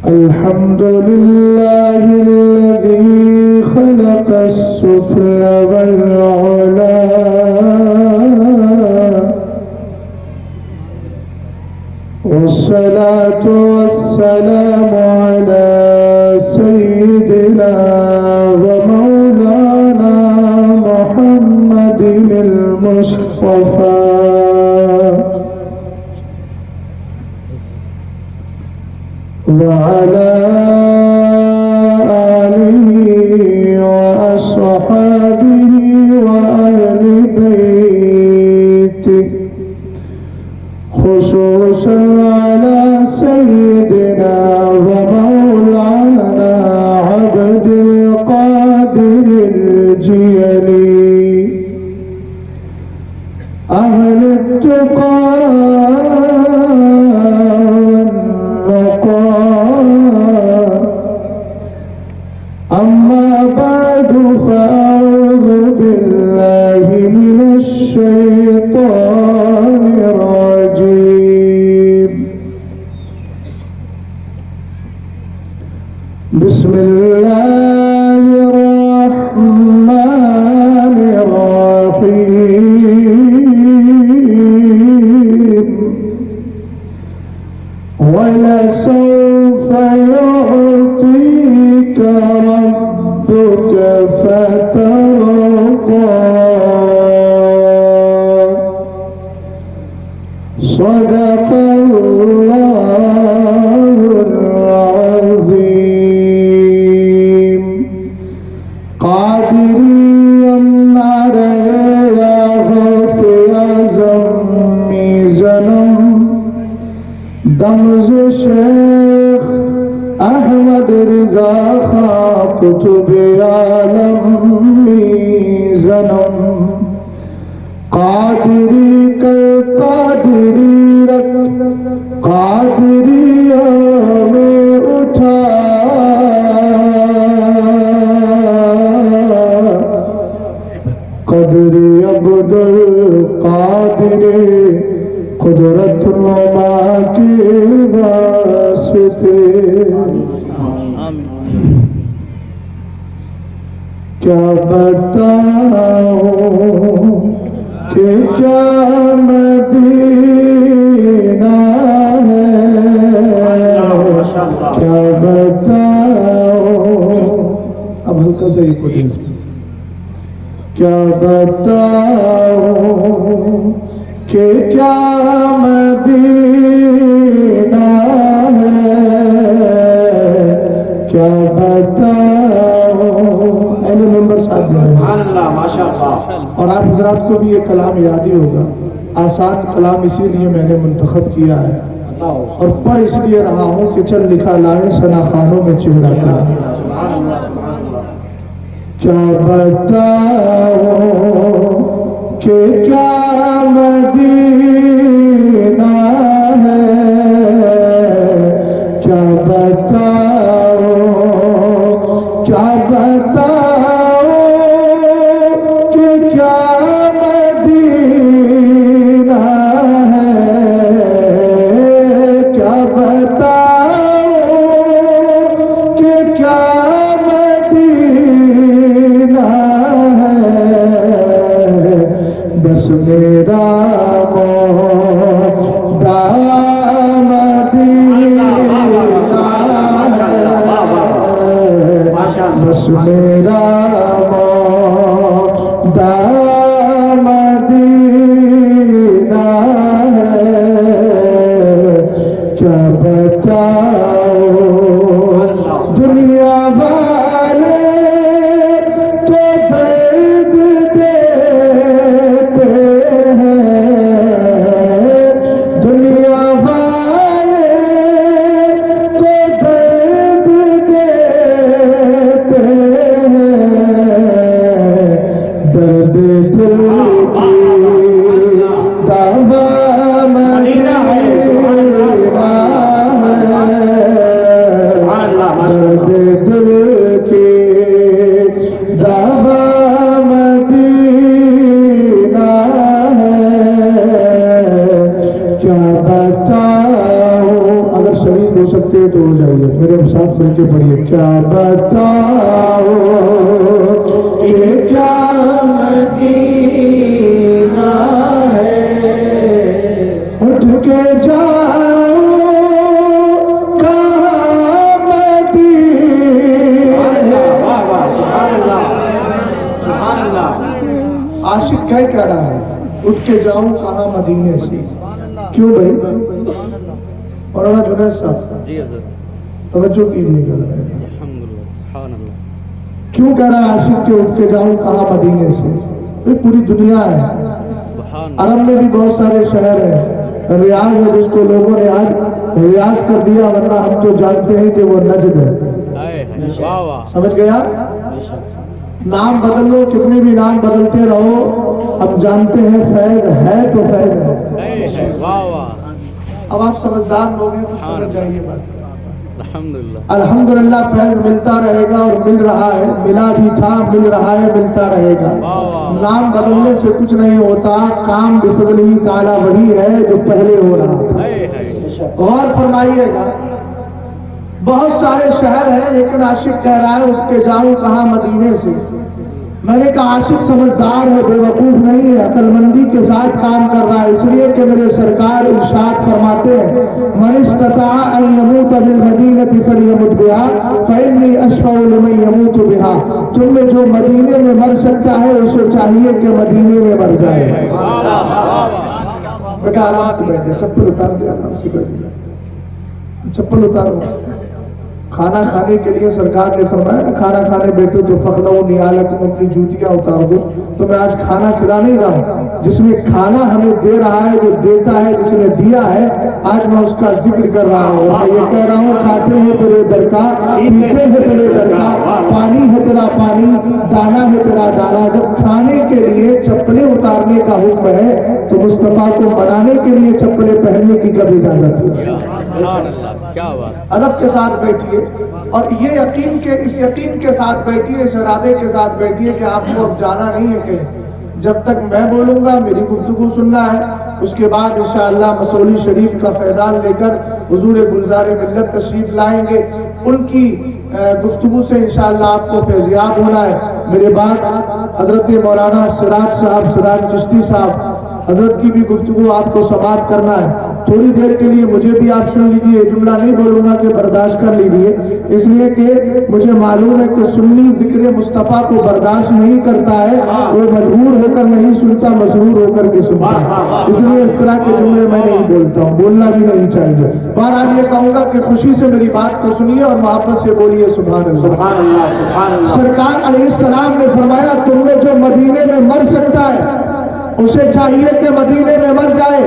الحمد لله الذي خلق السفل والعلا والصلاة والسلام على سيدنا ومولانا محمد المصطفى وعلى آله وأصحابه وأهل بيته خصوصا على سيدنا ومولانا عبد القادر الجيلي أهل التقى أما بعد فأعوذ بالله من الشيطان الرجيم بسم الله الرحمن الرحيم ولسوف يعطيك ربك فترضى صدق الله العظيم قادري النار يا غوث زمي زنم دمز شیخ احمد رضا خان قطب عالم زنم قادری کر قادری رکھ قادریوں میں اٹھا قدری عبد القادر قدرت نما کے واسطے کیا بتاؤں کہ کیا مدینہ ہے کیا بتاؤں اب ہلکا سا ایک ہوتی کیا بتاؤں کہ کیا مدینہ ہے کیا بتاؤں اہل ممبر ساتھ دیں اور آپ حضرات کو بھی یہ کلام یاد ہی ہوگا آسان کلام اسی لیے میں نے منتخب کیا ہے اور پڑھ اس لیے رہا ہوں کہ چل لکھا لائے ثنا خانوں میں چہرہ تھا کیا بتاؤں کہ کیا مدینہ ہے کیا بتاؤں کیا بتاؤں کہ کیا مدینہ ہے کیا بتاؤں کہ کیا مدینہ ہے بس میرا مولا مدینہ ہے بس میرا مولا مدینہ ہے کیا بتاؤں دنیا والے تو درد دیتے ہیں دنیا والے تو درد دیتے ہیں درد دل کی دوا مدینہ ہے درد دل ہو جائیے، میرے ساتھ مل کے پڑھیے. کیا بتاؤ کہ کیا مدینہ ہے، اٹھ کے جاؤ کہاں مدینہ. عاشق کہہ رہا ہے اٹھ کے جاؤں کہاں مدینے سے. کیوں بھائی؟ مولانا جنید صاحب توجہ کیجیے گا. کیوں کہہ رہا ہے عاشق کہ اٹھ کے جاؤں کہاں مدینے سے؟ پوری دنیا ہے، عرب میں بھی بہت سارے شہر ہیں. ریاض ہے جس کو لوگوں نے آج ریاض کر دیا، ورنہ ہم تو جانتے ہیں کہ وہ نجد ہے. سمجھ گیا؟ نام بدل لو، کتنے بھی نام بدلتے رہو، ہم جانتے ہیں فیض ہے تو فیض ہے. اب آپ سمجھدار لوگ ہیں تو سمجھ جائیے بات. الحمدللہ فیض ملتا رہے گا اور مل رہا ہے، ملا بھی تھا، مل رہا ہے، ملتا رہے گا. نام بدلنے سے کچھ نہیں ہوتا، کام بفضلہ تعالی وہی ہے جو پہلے ہو رہا تھا. غور فرمائیے گا. بہت سارے شہر ہیں لیکن عاشق کہہ رہا ہے اٹھ کے جاؤں کہاں مدینے سے. میں نے کہا عاشق سمجھدار ہے، بے وقوف نہیں ہے، عقل مندی کے ساتھ کام کر رہا ہے. اس لیے کہ میرے سرکار ارشاد فرماتے ہیں من استطاع ان يموت بالمدینہ فلیمت بها فانی اشفع لمن يموت بها. تم میں جو مدینے میں مر سکتا ہے اسے چاہیے کہ مدینے میں مر جائے. بیٹا آرام سے بیٹھ جائے، چپل اتار دے، آرام سے بیٹھ جائے، چپل اتارو. کھانا کھانے کے لیے سرکار نے فرمایا نا کھانا کھانے بیٹھو تو فخلو نیالکم، اپنی جوتیاں اتار دو. تو میں آج کھانا کھلا نہیں رہا ہوں، جس میں کھانا ہمیں دے رہا ہے، جو دیتا ہے، جس نے دیا ہے، آج میں اس کا ذکر کر رہا ہوں. میں یہ کہہ رہا ہوں کھاتے ہیں تیرے در کا، پیتے ہیں تیرے در کا، پانی ہے تیرا پانی، دانا ہے تیرا دانا. جب کھانے کے لیے چپلیں اتارنے کا حکم ہے تو مصطفیٰ کو منانے کے لیے چپلیں پہننے کی کب اجازت ہے؟ ادب کے ساتھ بیٹھیے اور یہ اس یقین کے ساتھ بیٹھیے، اس ارادے کے ساتھ بیٹھیے کہ آپ کو اب جانا نہیں ہے کہ جب تک میں بولوں گا میری گفتگو سننا ہے. اس کے بعد انشاءاللہ مسولی شریف کا فیضان لے کر حضور گلزار ملت تشریف لائیں گے. ان کی گفتگو سے انشاءاللہ آپ کو فیضیاب ہونا ہے. میرے بعد حضرت مولانا سراج صاحب، سراج چشتی صاحب حضرت کی بھی گفتگو آپ کو سماعت کرنا ہے. تھوڑی دیر کے لیے مجھے بھی آپ سن لیجئے، جملہ نہیں بولوں گا کہ برداشت کر لیجئے، اس لیے کہ مجھے معلوم ہے کہ سنی ذکر مصطفیٰ کو برداشت نہیں کرتا ہے، وہ مجبور ہو کر نہیں سنتا، مسرور ہو کر کے سنتا ہے. اس لیے اس طرح کے جملے میں نہیں بولتا ہوں، بولنا بھی نہیں چاہیے. بہرحال یہ کہوں گا کہ خوشی سے میری بات کو سنیے اور محبت سے بولیے سبحان اللہ. سرکار علیہ السلام نے فرمایا تم میں جو مدینے میں مر سکتا ہے اسے چاہیے کہ مدینے میں مر جائے.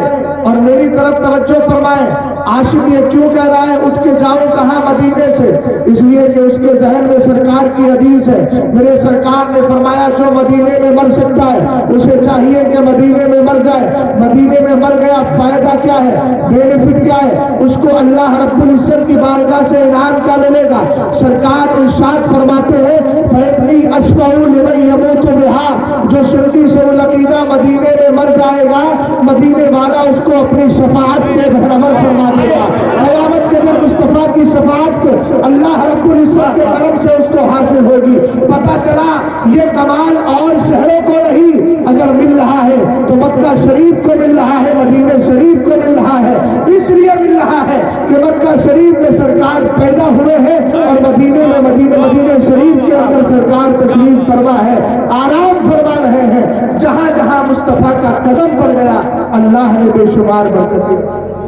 اور میری طرف توجہ فرمائیں، عاشق یہ کیوں کہہ رہا ہے اٹھ کے جاؤں کہاں مدینے سے؟ اس لیے کہ اس کے ذہن میں سرکار کی حدیث ہے. میرے سرکار نے فرمایا جو مدینے میں مر سکتا ہے اسے چاہیے کہ مدینے میں مر جائے. مدینے میں مر گیا، فائدہ کیا ہے، بینیفٹ کیا ہے؟ اس کو اللہ رب العزت کی بارگاہ سے انعام کیا ملے گا؟ سرکار ارشاد فرماتے ہیں فَإِنِّي أَشْفَعُ لِمَن يَمُوتُ بِهَا. جو سنی سے العقیدہ مدینے میں مر جائے گا، مدینے والا اس کو اپنی شفاعت سے بہرور فرما دے گا. قیامت کے دن مصطفیٰ کی شفاعت سے اللہ رب العزت کے کرم سے اس کو حاصل ہوگی. پتہ چلا یہ کمال اور شہروں کو نہیں، اگر مل رہا ہے تو مکہ شریف کو مل رہا ہے، مدینہ شریف کو مل رہا ہے. اس لیے مل رہا ہے کہ مکہ شریف میں سرکار پیدا ہوئے ہیں اور مدینہ شریف کے اندر سرکار تشریف فرما ہے، آرام فرما رہے ہیں. جہاں جہاں مصطفیٰ کا قدم پڑ گیا اللہ نے بے شمار برکتیں.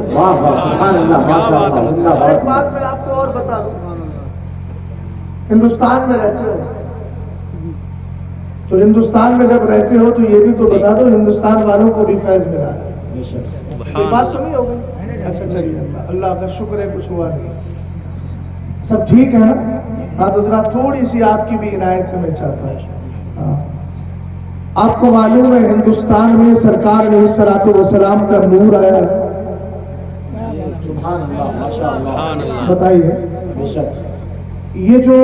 ایک بات میں آپ کو اور بتا دوں، ہندوستان میں رہتے ہو تو ہندوستان میں جب رہتے ہو تو یہ بھی تو بتا دو ہندوستان والوں کو بھی فیض ملا ہے. بات تو نہیں ہو گئی؟ اچھا چلیے، اللہ کا شکر ہے کچھ ہوا نہیں. سب ٹھیک ہے نا؟ ہاں تو ذرا تھوڑی سی آپ کی بھی عنایت میں چاہتا ہوں. آپ کو معلوم ہے ہندوستان میں سرکار علیہ الصلوۃ والسلام کا نور آیا ہے. بتائیے یہ جو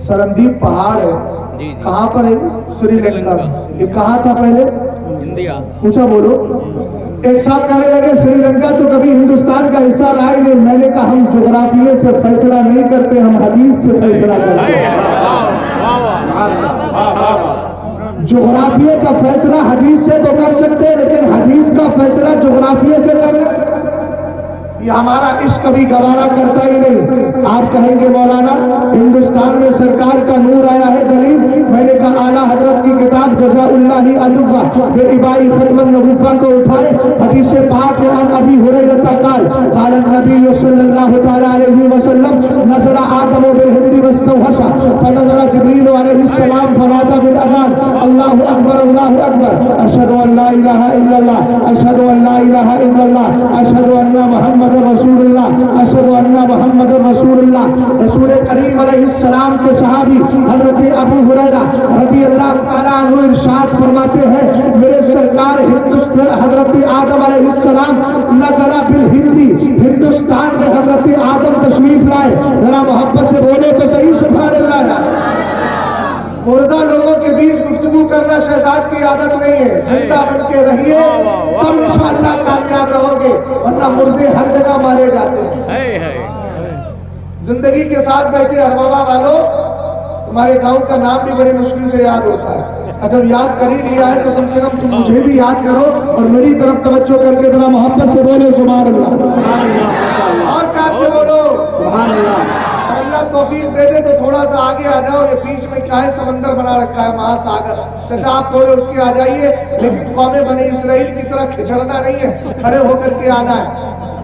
سرندیپ پہاڑ ہے کہاں پر ہے؟ سری لنکا. یہ کہاں تھا پہلے؟ انڈیا. پوچھا بولو. ایک صاحب کہنے لگے سری لنکا تو کبھی ہندوستان کا حصہ رہا ہی نہیں. میں نے کہا ہم جغرافیے سے فیصلہ نہیں کرتے, ہم حدیث سے فیصلہ کرتے ہیں. جغرافیے کا فیصلہ حدیث سے تو کر سکتے ہیں, لیکن حدیث کا فیصلہ جغرافیے سے کرنا یہ ہمارا عشق کبھی گوارا کرتا ہی نہیں. آپ کہیں گے مولانا ہندوستان میں سرکار کا نور آیا ہے, دلیل؟ میں نے کہا اعلیٰ حضرت کی کتاب جزا اللہ ادبا بے ابائی ختم النبوہ کو اٹھائے. حدیث پاک ہے عن ابی ہریرہ قال قال النبی صلی اللہ تعالی علیہ وسلم نزل آدم بالہند واستوحش فنزل جبریل علیہ السلام فنادى بالاذان اللہ اکبر اللہ اکبر اشہد ان لا الہ الا اللہ اشہد ان لا الہ الا اللہ اشہد ان محمد رسول اللہ اشہد ان محمد رسول اللہ. رسول کریم علیہ السلام کے صحابی حضرت ابو ہریرہ رضی اللہ تعالیٰ عنہ ارشاد فرماتے ہیں میرے سرکار حضرت آدم علیہ السلام نزل بالہندی, ہندوستان میں حضرت آدم تشریف لائے. ذرا محبت سے بولے تو صحیح سبحان اللہ. مردہ لوگوں کے بیچ گفتگو کرنا شہزاد کی عادت نہیں ہے. زندہ بن کے رہیے تب انشاءاللہ کامیاب رہو گے, ورنہ مردے ہر جگہ مارے جاتے ہیں. زندگی کے ساتھ بیٹھے اربابا والوں, تمہارے گاؤں کا نام بھی بڑی مشکل سے یاد ہوتا ہے. جب یاد کر ہی لیا ہے تو کم سے کم تم مجھے بھی یاد کرو اور میری طرف توجہ کر کے ذرا محبت سے بولو سبحان اللہ, اور پیار سے بولو سبحان اللہ. اللہ توفیق دے دے تو تھوڑا سا آگے آ جاؤ. یہ بیچ میں کیا ہے, سمندر بنا رکھا ہے مہا ساگر. چچا آپ تھوڑے اٹھ کے آ جائیے, لیکن قوم بنی اسرائیل کی طرح کھچڑنا نہیں ہے, کھڑے ہو کر کے آنا ہے.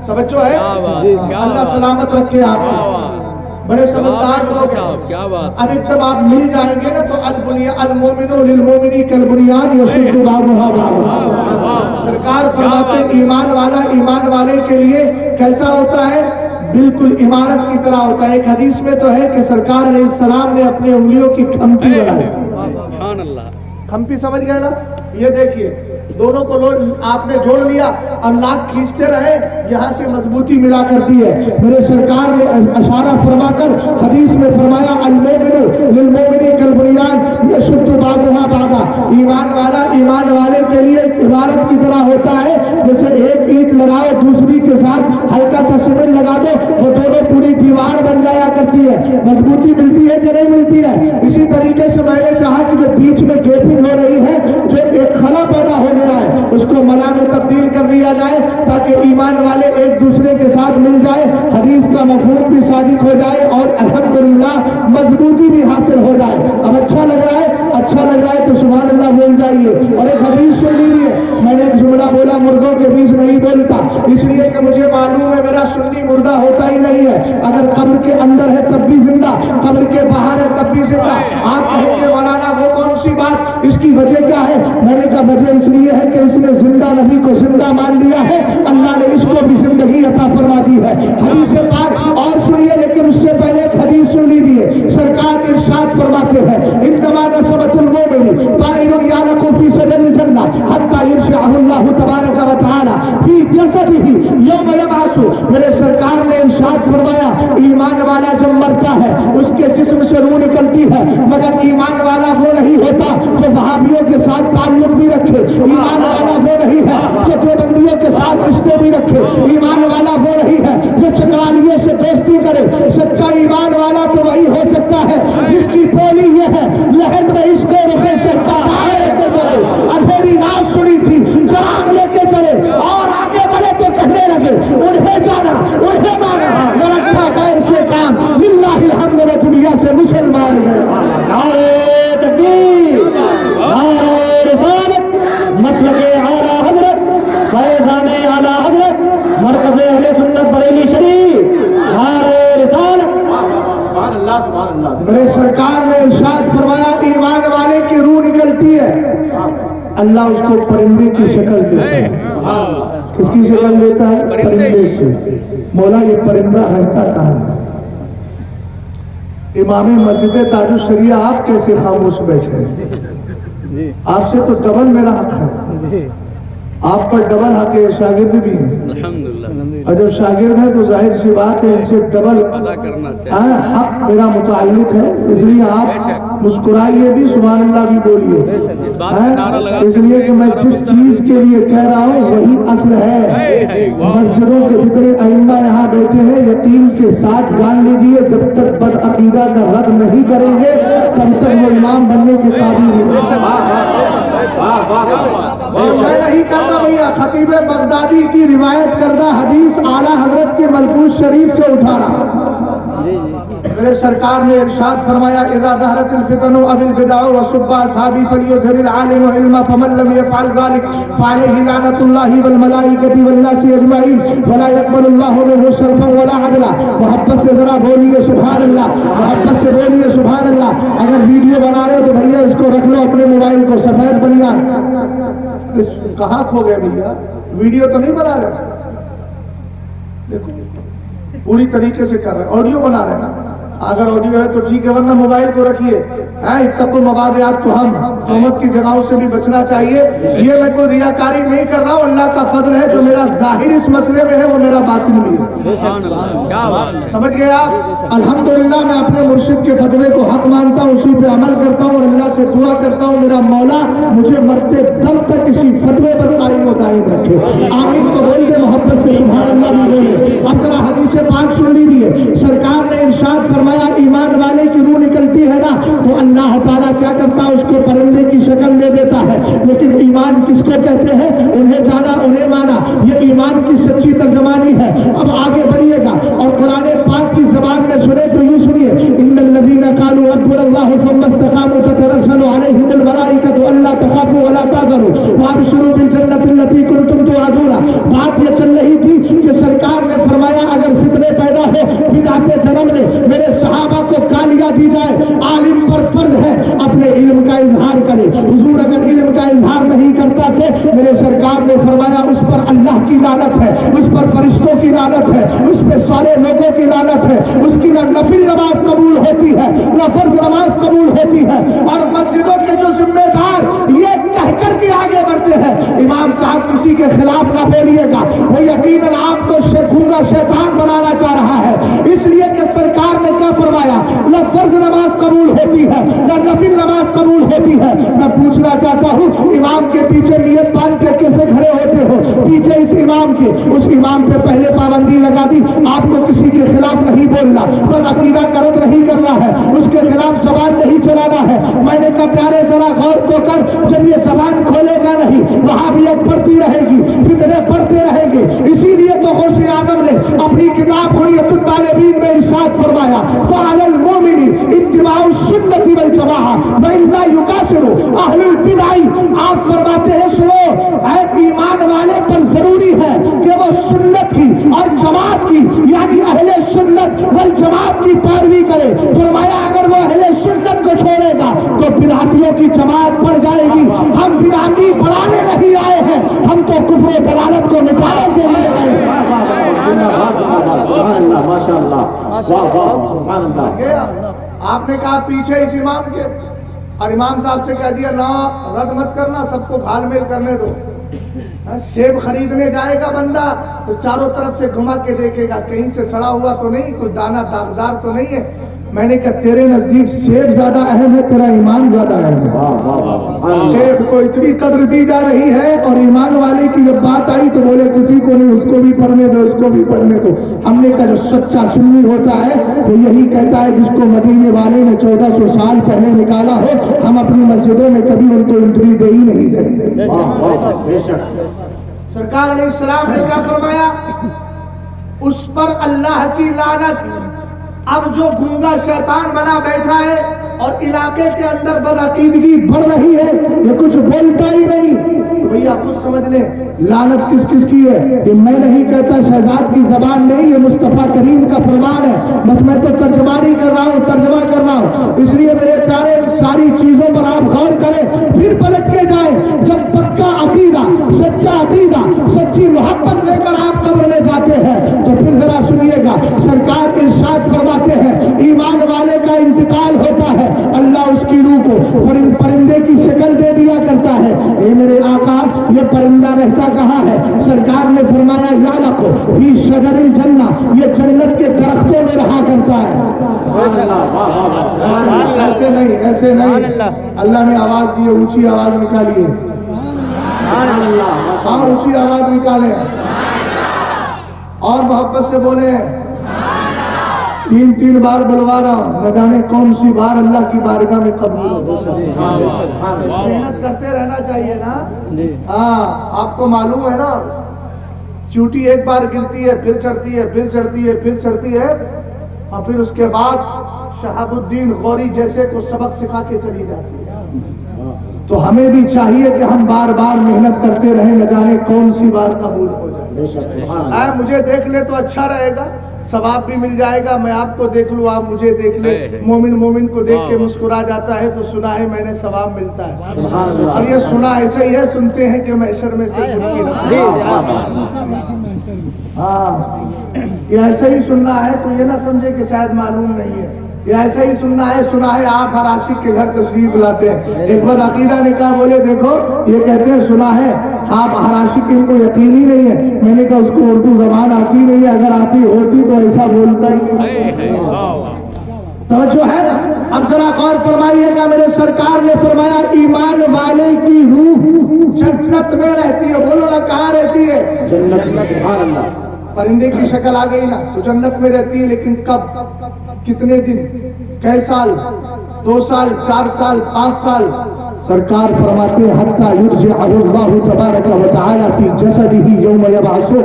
توجہ ہے, اللہ سلامت رکھے آپ کو. بڑے سمجھدار لوگ ہیں. اب ایک دم آپ مل جائیں گے نا تو المومن للمومن کالبنیان یشد بعضها بعضا. سرکار فرماتے ہیں ایمان والا ایمان والے کے لیے کیسا ہوتا ہے؟ بالکل عمارت کی طرح ہوتا ہے. ایک حدیث میں تو ہے کہ سرکار علیہ السلام نے اپنی انگلیوں کی کھمپی بنائی. کھمپی سمجھ گئے نا؟ یہ دیکھیے دونوں کو آپ نے جوڑ لیا اور ناک کھینچتے رہے, یہاں سے مضبوطی ملا کرتی ہے. میرے سرکار نے اشارہ فرما کر حدیث میں فرمایا المومن للمومن کالبنیان یشد بعضها بعضا. ایمان والا ایمان والے کے لیے عمارت کی طرح ہوتا ہے, جیسے ایک اینٹ لگاؤ دوسری کے ساتھ ہلکا سا سیمنٹ لگا دو, وہ دونوں پوری دیوار بن جایا کرتی ہے. مضبوطی ملتی ہے کہ نہیں ملتی ہے؟ اسی طریقے سے میں نے چاہا کہ جو بیچ میں گیپنگ ہو رہی ہے, جو ایک خلا پیدا ہو گیا ہے, اس کو ملا میں تبدیل کر دیا جائے تاکہ ایمان والے ایک دوسرے کے ساتھ مل جائے, حدیث کا مفہوم بھی صادق ہو جائے اور الحمدللہ مضبوطی بھی حاصل ہو جائے. اب اچھا لگ رہا ہے, اچھا لگ رہا ہے تو سبحان اللہ بول جائیے. اور ایک حدیث سن لیجیے, میں نے ایک جملہ بولا مرغوں کے بیچ نہیں بولتا, اس لیے کہ مجھے معلوم ہے میرا سنی مردہ ہوتا ہی نہیں ہے. اگر قبر کے اندر ہے تب بھی زندہ, قبر کے باہر ہے تب بھی زندہ. آپ کہیں گے مولانا وہ کون سی بات, اس کی وجہ کیا ہے؟ میں نے کہا وجہ اس لیے ہے کہ اس نے زندہ نبی کو زندہ مان لیا ہے, اللہ نے اس کو بھی زندگی عطا فرما دی ہے. حدیث پاک اور سنیے, لیکن اس سے پہلے ایک حدیث سن لیجیے. سرکار ارشاد فرماتے ہیں انما نسبۃ المؤمن طائر یعلق فی صدر الجنہ حتی یرشعہ اللہ تبارک و تعالی فی جسدہ یوم یبعث. میرے سرکار نے ارشاد فرمایا ایمان والا جب مرتا ہے اس کے جسم سے روح نکلتی ہے, مگر ایمان والا وہ نہیں ہوتا جو وہابیوں کے ساتھ تعلق بھی رکھے. ایمان والا وہ نہیں ہے جو دیوبندیوں کے ساتھ رشتے بھی رکھے. ایمان والا وہ نہیں ہے جو چکرالیوں سے دوستی کرے. سچا ایمان والا تو وہی ہو سکتا ہے جس کی بولی یہ ہے لہد میں اس کو رخے سے کہاں لے کے چلے, اندھیری رات سنی تھی چراغ لے کے چلے, اور آگے بڑھے تو کہنے لگے انہیں جانا انہیں مانا, نہ رکھا غیر سے کام, للہ الحمد و دنیا سے مسلمان ہے. نعرہ تکبیر, نعرہ رسالت, مسلک اعلیٰ حضرت, فیضان اعلیٰ حضرت, مرکز اہل سنت بریلی شریف, نعرہ رسالت. میرے سرکار نے ارشاد فرمایا ایمان والے کی روح نکلتی ہے, اللہ اس کو پرندے کی شکل دیتا ہے. کس کی شکل دیتا ہے؟ پرندے سے. مولا یہ پرندہ رہتا کہاں ہے؟ امام مسجد تاج الشریعہ آپ کیسے خاموش بیٹھے ہیں؟ آپ سے تو ڈبل میرا حق ہے, آپ پر ڈبل حق ہے, شاگرد بھی ہیں. اور جب شاگرد ہے تو ظاہر سی بات ہے ان سے ڈبل حق میرا متعلق ہے، اس لیے آپ مسکرائیے بھی، سبحان اللہ بھی بولیے، اس لیے کہ میں جس چیز کے لیے کہہ رہا ہوں وہی اصل ہے۔ مسجدوں کے جتنے ائمہ یہاں بیٹھے ہیں یقین کے ساتھ جان لیجیے جب تک بدعقیدہ کا رد نہیں کریں گے تب تک وہ امام بننے کے قابل نہیں۔ میں نہیں کہتا بھیا، خطیب بغدادی کی روایت کردہ حدیث اعلیٰ حضرت کے ملفوظ شریف سے اٹھا رہا، میرے سرکار نے ارشاد فرمایا اذا ظہرت الفتن او البدع وسب اصحابی فلیظہر العالم علما فمن لم يفعل ذلك فعليه لعنۃ اللہ والملائکۃ والناس اجمعین ولا يقبل اللہ منه صرفا ولا عدلا۔ محبت سے ذرا بولیے سبحان اللہ، محبت سے بولیے سبحان اللہ۔ اگر ویڈیو بنا رہے ہو تو بھیا اس کو رکھ لو اپنے موبائل کو، سفید بنیان کہاں کھو گئے بھیا؟ ویڈیو تو نہیں بنا رہے، دیکھو پوری طریقے سے کر رہے ہیں، آڈیو بنا رہے ہیں نا، اگر آڈیو ہے تو ٹھیک ہے ورنہ موبائل کو رکھیے۔ اتقوا المبادئات تو ہم تہمت کی جگہوں سے بھی بچنا چاہیے۔ یہ میں کوئی ریاکاری نہیں کر رہا ہوں، اللہ کا فضل ہے جو میرا ظاہر اس مسئلے میں ہے وہ میرا باطن بھی ہے، سمجھ گئے آپ؟ الحمدللہ میں اپنے مرشد کے فتوے کو حق مانتا ہوں، اسی پہ عمل کرتا ہوں اور اللہ سے دعا کرتا ہوں میرا مولا مجھے مرتے دم تک اسی فتوے پر قائم و دائم رکھے۔ آمین تو بول دے محبت سے سبحان اللہ بھی بولے۔ اب ذرا حدیث پاک سن لیجیے، سرکار نے ارشاد فرمایا ایمان والے کی روح نکلتی ہے نا تو اللہ تعالیٰ کیا کرتا ہے اس کو پرندے کی شکل دے دیتا ہے، لیکن ایمان کس کو کہتے ہیں؟ انہیں جانا انہیں مانا، یہ ایمان کی سچی ترجمانی ہے۔ اب آگے بڑھیے گا اور قرآن پاک کی زبان میں سنے تو یوں سنیے ان الذین قالوا ربنا اللہ ثم استقاموا تتنزل علیہم الملائکۃ الا تخافوا ولا تحزنوا وابشروا بالجنۃ التي کنتم توعدون۔ بات یہ چل رہی تھی کہ سرکار نے فرمایا اگر فتنے پیدا ہو بدعتیں جنم لے میرے صحابہ کو گالیاں دی جائے، عالم پر فرض ہے اپنے علم کا اظہار کرے۔ حضور اگر علم کا اظہار نہیں کرتا تو میرے سرکار نے فرمایا اس پر اللہ کی لعنت ہے، اس پر فرشتوں کی لعنت ہے، اس پہ سارے لوگوں کی لعنت ہے، اس کی نہ نفل نماز قبول ہوتی ہے نہ فرض نماز قبول ہوتی ہے۔ اور مسجدوں کے جو ذمہ دار یہ کہہ کر کے آگے بڑھتے ہیں امام صاحب کسی کے خلاف نہ بولیے گا، وہ یقیناً آپ کو گونگا شیطان بنانا چاہ رہا ہے، اس لیے کہ سرکار نے کیا فرمایا نہ فرض نماز قبول ہوتی ہے نہ نفل نماز قبول ہوتی ہے۔ میں پوچھنا چاہتا ہوں امام کے پیچھے نیت باندھ کے کیسے کھڑے ہوتے ہو؟ پیچھے اس امام کے، اس امام پہ پہلے پابندی لگا دی آپ کو کسی کے خلاف نہیں بولنا، پر عقیدہ کرد نہیں کرنا ہے، اس کے خلاف زبان نہیں چلانا ہے۔ میں نے کہا پیارے ذرا غور کو کر، جب یہ زبان کھولے گا نہیں وہابیت بڑھتی رہے گی، فتنے بڑھتے رہیں گے۔ اسی لیے تو غوث اعظم نے اپنی کتاب حریت الطالبین میں ارشاد فرمایا فعلی المؤمن اتباع السنت والجماعہ وإلا یکاسر اہل البدع۔ آپ فرماتے ہیں سنو اے ایمان والے پر ضروری ہے کہ وہ سنت کی اور جماعت کی یعنی اہل سنت والجماعت کی پیروی کرے۔ فرمایا اگر وہ اہل سنت کو چھوڑے گا تو بدعتیوں کی جماعت بڑھ جائے گی۔ ہم بدعتی بڑھانے نہیں آئے ہیں، ہم تو کفر و دلالت کو مٹانے کے لیے آئے ہیں۔ آپ نے کہا پیچھے اس امام کے، اور امام صاحب سے کہہ دیا نہ رد مت کرنا، سب کو گھال میل کرنے دو۔ سیب خریدنے جائے گا بندہ تو چاروں طرف سے گھما کے دیکھے گا کہیں سے سڑا ہوا تو نہیں، کوئی دانہ داغدار تو نہیں ہے۔ میں نے کہا تیرے نزدیک سیب زیادہ اہم ہے تیرا ایمان زیادہ اہم ہے؟ سیب کو اتنی قدر دی جا رہی ہے اور ایمان والے کی جب بات آئی تو بولے کسی کو نہیں، اس کو بھی پڑھنے دو، اس کو بھی پڑھنے دو۔ ہم نے کہا جو سچا سنی ہوتا ہے وہ یہی کہتا ہے جس کو مدینے والے نے 1400 سال پہلے نکالا ہو، ہم اپنی مسجدوں میں کبھی ان کو انٹری دے ہی نہیں سکتے۔ سرکار علیہ السلام نے کیا فرمایا اس پر اللہ کی لعنت۔ اب جو گونگا شیطان بنا بیٹھا ہے اور علاقے کے اندر بدعقیدگی بڑھ رہی ہے، یہ کچھ بولتا ہی نہیں، بھیا خود سمجھ لیں لعنت کس کس کی ہے۔ یہ میں نہیں کہتا، شہزاد کی زبان نہیں، یہ مصطفیٰ کریم کا فرمان ہے، بس میں تو ترجمانی کر رہا ہوں، ترجمہ کر رہا ہوں۔ اس لیے میرے پیارے ساری چیزوں پر آپ غور کریں پھر پلٹ کے جائیں۔ جب پکا عقیدہ، سچا عقیدہ، سچی محبت لے کر آپ قبر میں جاتے ہیں تو پھر ذرا سنیے گا سرکار ارشاد فرماتے ہیں ایمان والے کا انتقال ہوتا ہے اللہ اس کی روح کو پرندے کی شکل دے دیا کرتا ہے۔ اے میرے آقا یہ پرندہ رہتا کہاں ہے؟ سرکار نے فرمایا یعلق فی ایسے نہیں. اللہ نے آواز دی ہے, اونچی آواز نکالیے, اور اونچی آواز نکالیں اور محبت سے بولیں. 3 بار بلوا رہا ہوں, نہ جانے کون سی بار اللہ کی بارگاہ میں قبول ہو. محنت کرتے رہنا چاہیے نا. ہاں, آپ کو معلوم ہے نا, چوٹی ایک بار گرتی ہے, پھر چڑھتی ہے, پھر چڑھتی ہے, پھر چڑھتی ہے, اور پھر اس کے بعد شہاب الدین غوری جیسے کو سبق سکھا کے چلی جاتی ہے. تو ہمیں بھی چاہیے کہ ہم بار بار محنت کرتے رہیں, نہ جانے کون سی بار قبول ہو جائے. مجھے دیکھ لے تو اچھا رہے گا, ثواب بھی مل جائے گا. میں آپ کو دیکھ لوں, آپ مجھے دیکھ لیں. مومن کو دیکھ کے مسکرا جاتا ہے تو سنا ہے میں نے ثواب ملتا ہے. اور یہ سنا ایسے ہی ہے, سنتے ہیں کہ محشر میں سے ہاں, یہ ایسے ہی سننا ہے. تو یہ نہ سمجھے کہ شاید معلوم نہیں ہے, یہ ایسے ہی سننا ہے. سنا ہے آپ ہر عاشق کے گھر تشریف لاتے ہیں. ایک بار عقیدہ نکاح بولے دیکھو یہ کہتے ہیں سنا ہے آپ ہر عاشق کے, ان کو یقین ہی نہیں ہے. میں نے کہا اس کو اردو زبان آتی نہیں ہے, اگر آتی ہوتی تو ایسا بولتا ہی. توجہ ہے نا. اب ذرا غور فرمائیے گا, میرے سرکار نے فرمایا ایمان والے کی روح جنت میں رہتی ہے. بولو نا کہاں رہتی ہے؟ جنت میں. سبحان اللہ. پرندے کی شکل آ گئی نا, تو جنت میں رہتی ہے. لیکن کب, کتنے دن, کئی سال, 2 سال, 4 سال, 5 سال. سرکار فرماتے ہیں حتی یرجعہ اللہ تبارک و تعالی فی جسدہ یوم یبعثہ.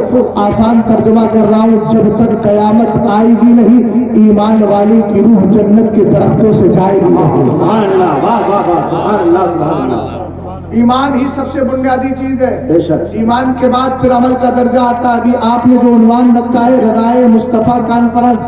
آسان ترجمہ کر رہا ہوں, جب تک قیامت آئے گی نہیں ایمان والے کی روح جنت کے درختوں سے جائے گی نہیں. سبحان اللہ, واہ واہ واہ, سبحان اللہ, سبحان اللہ. ایمان ہی سب سے بنیادی چیز ہے. ایمان کے بعد پھر عمل کا درجہ آتا ہے. ابھی آپ نے جو عنوان رکھا ہے رضائے مصطفیٰ کانفرنس,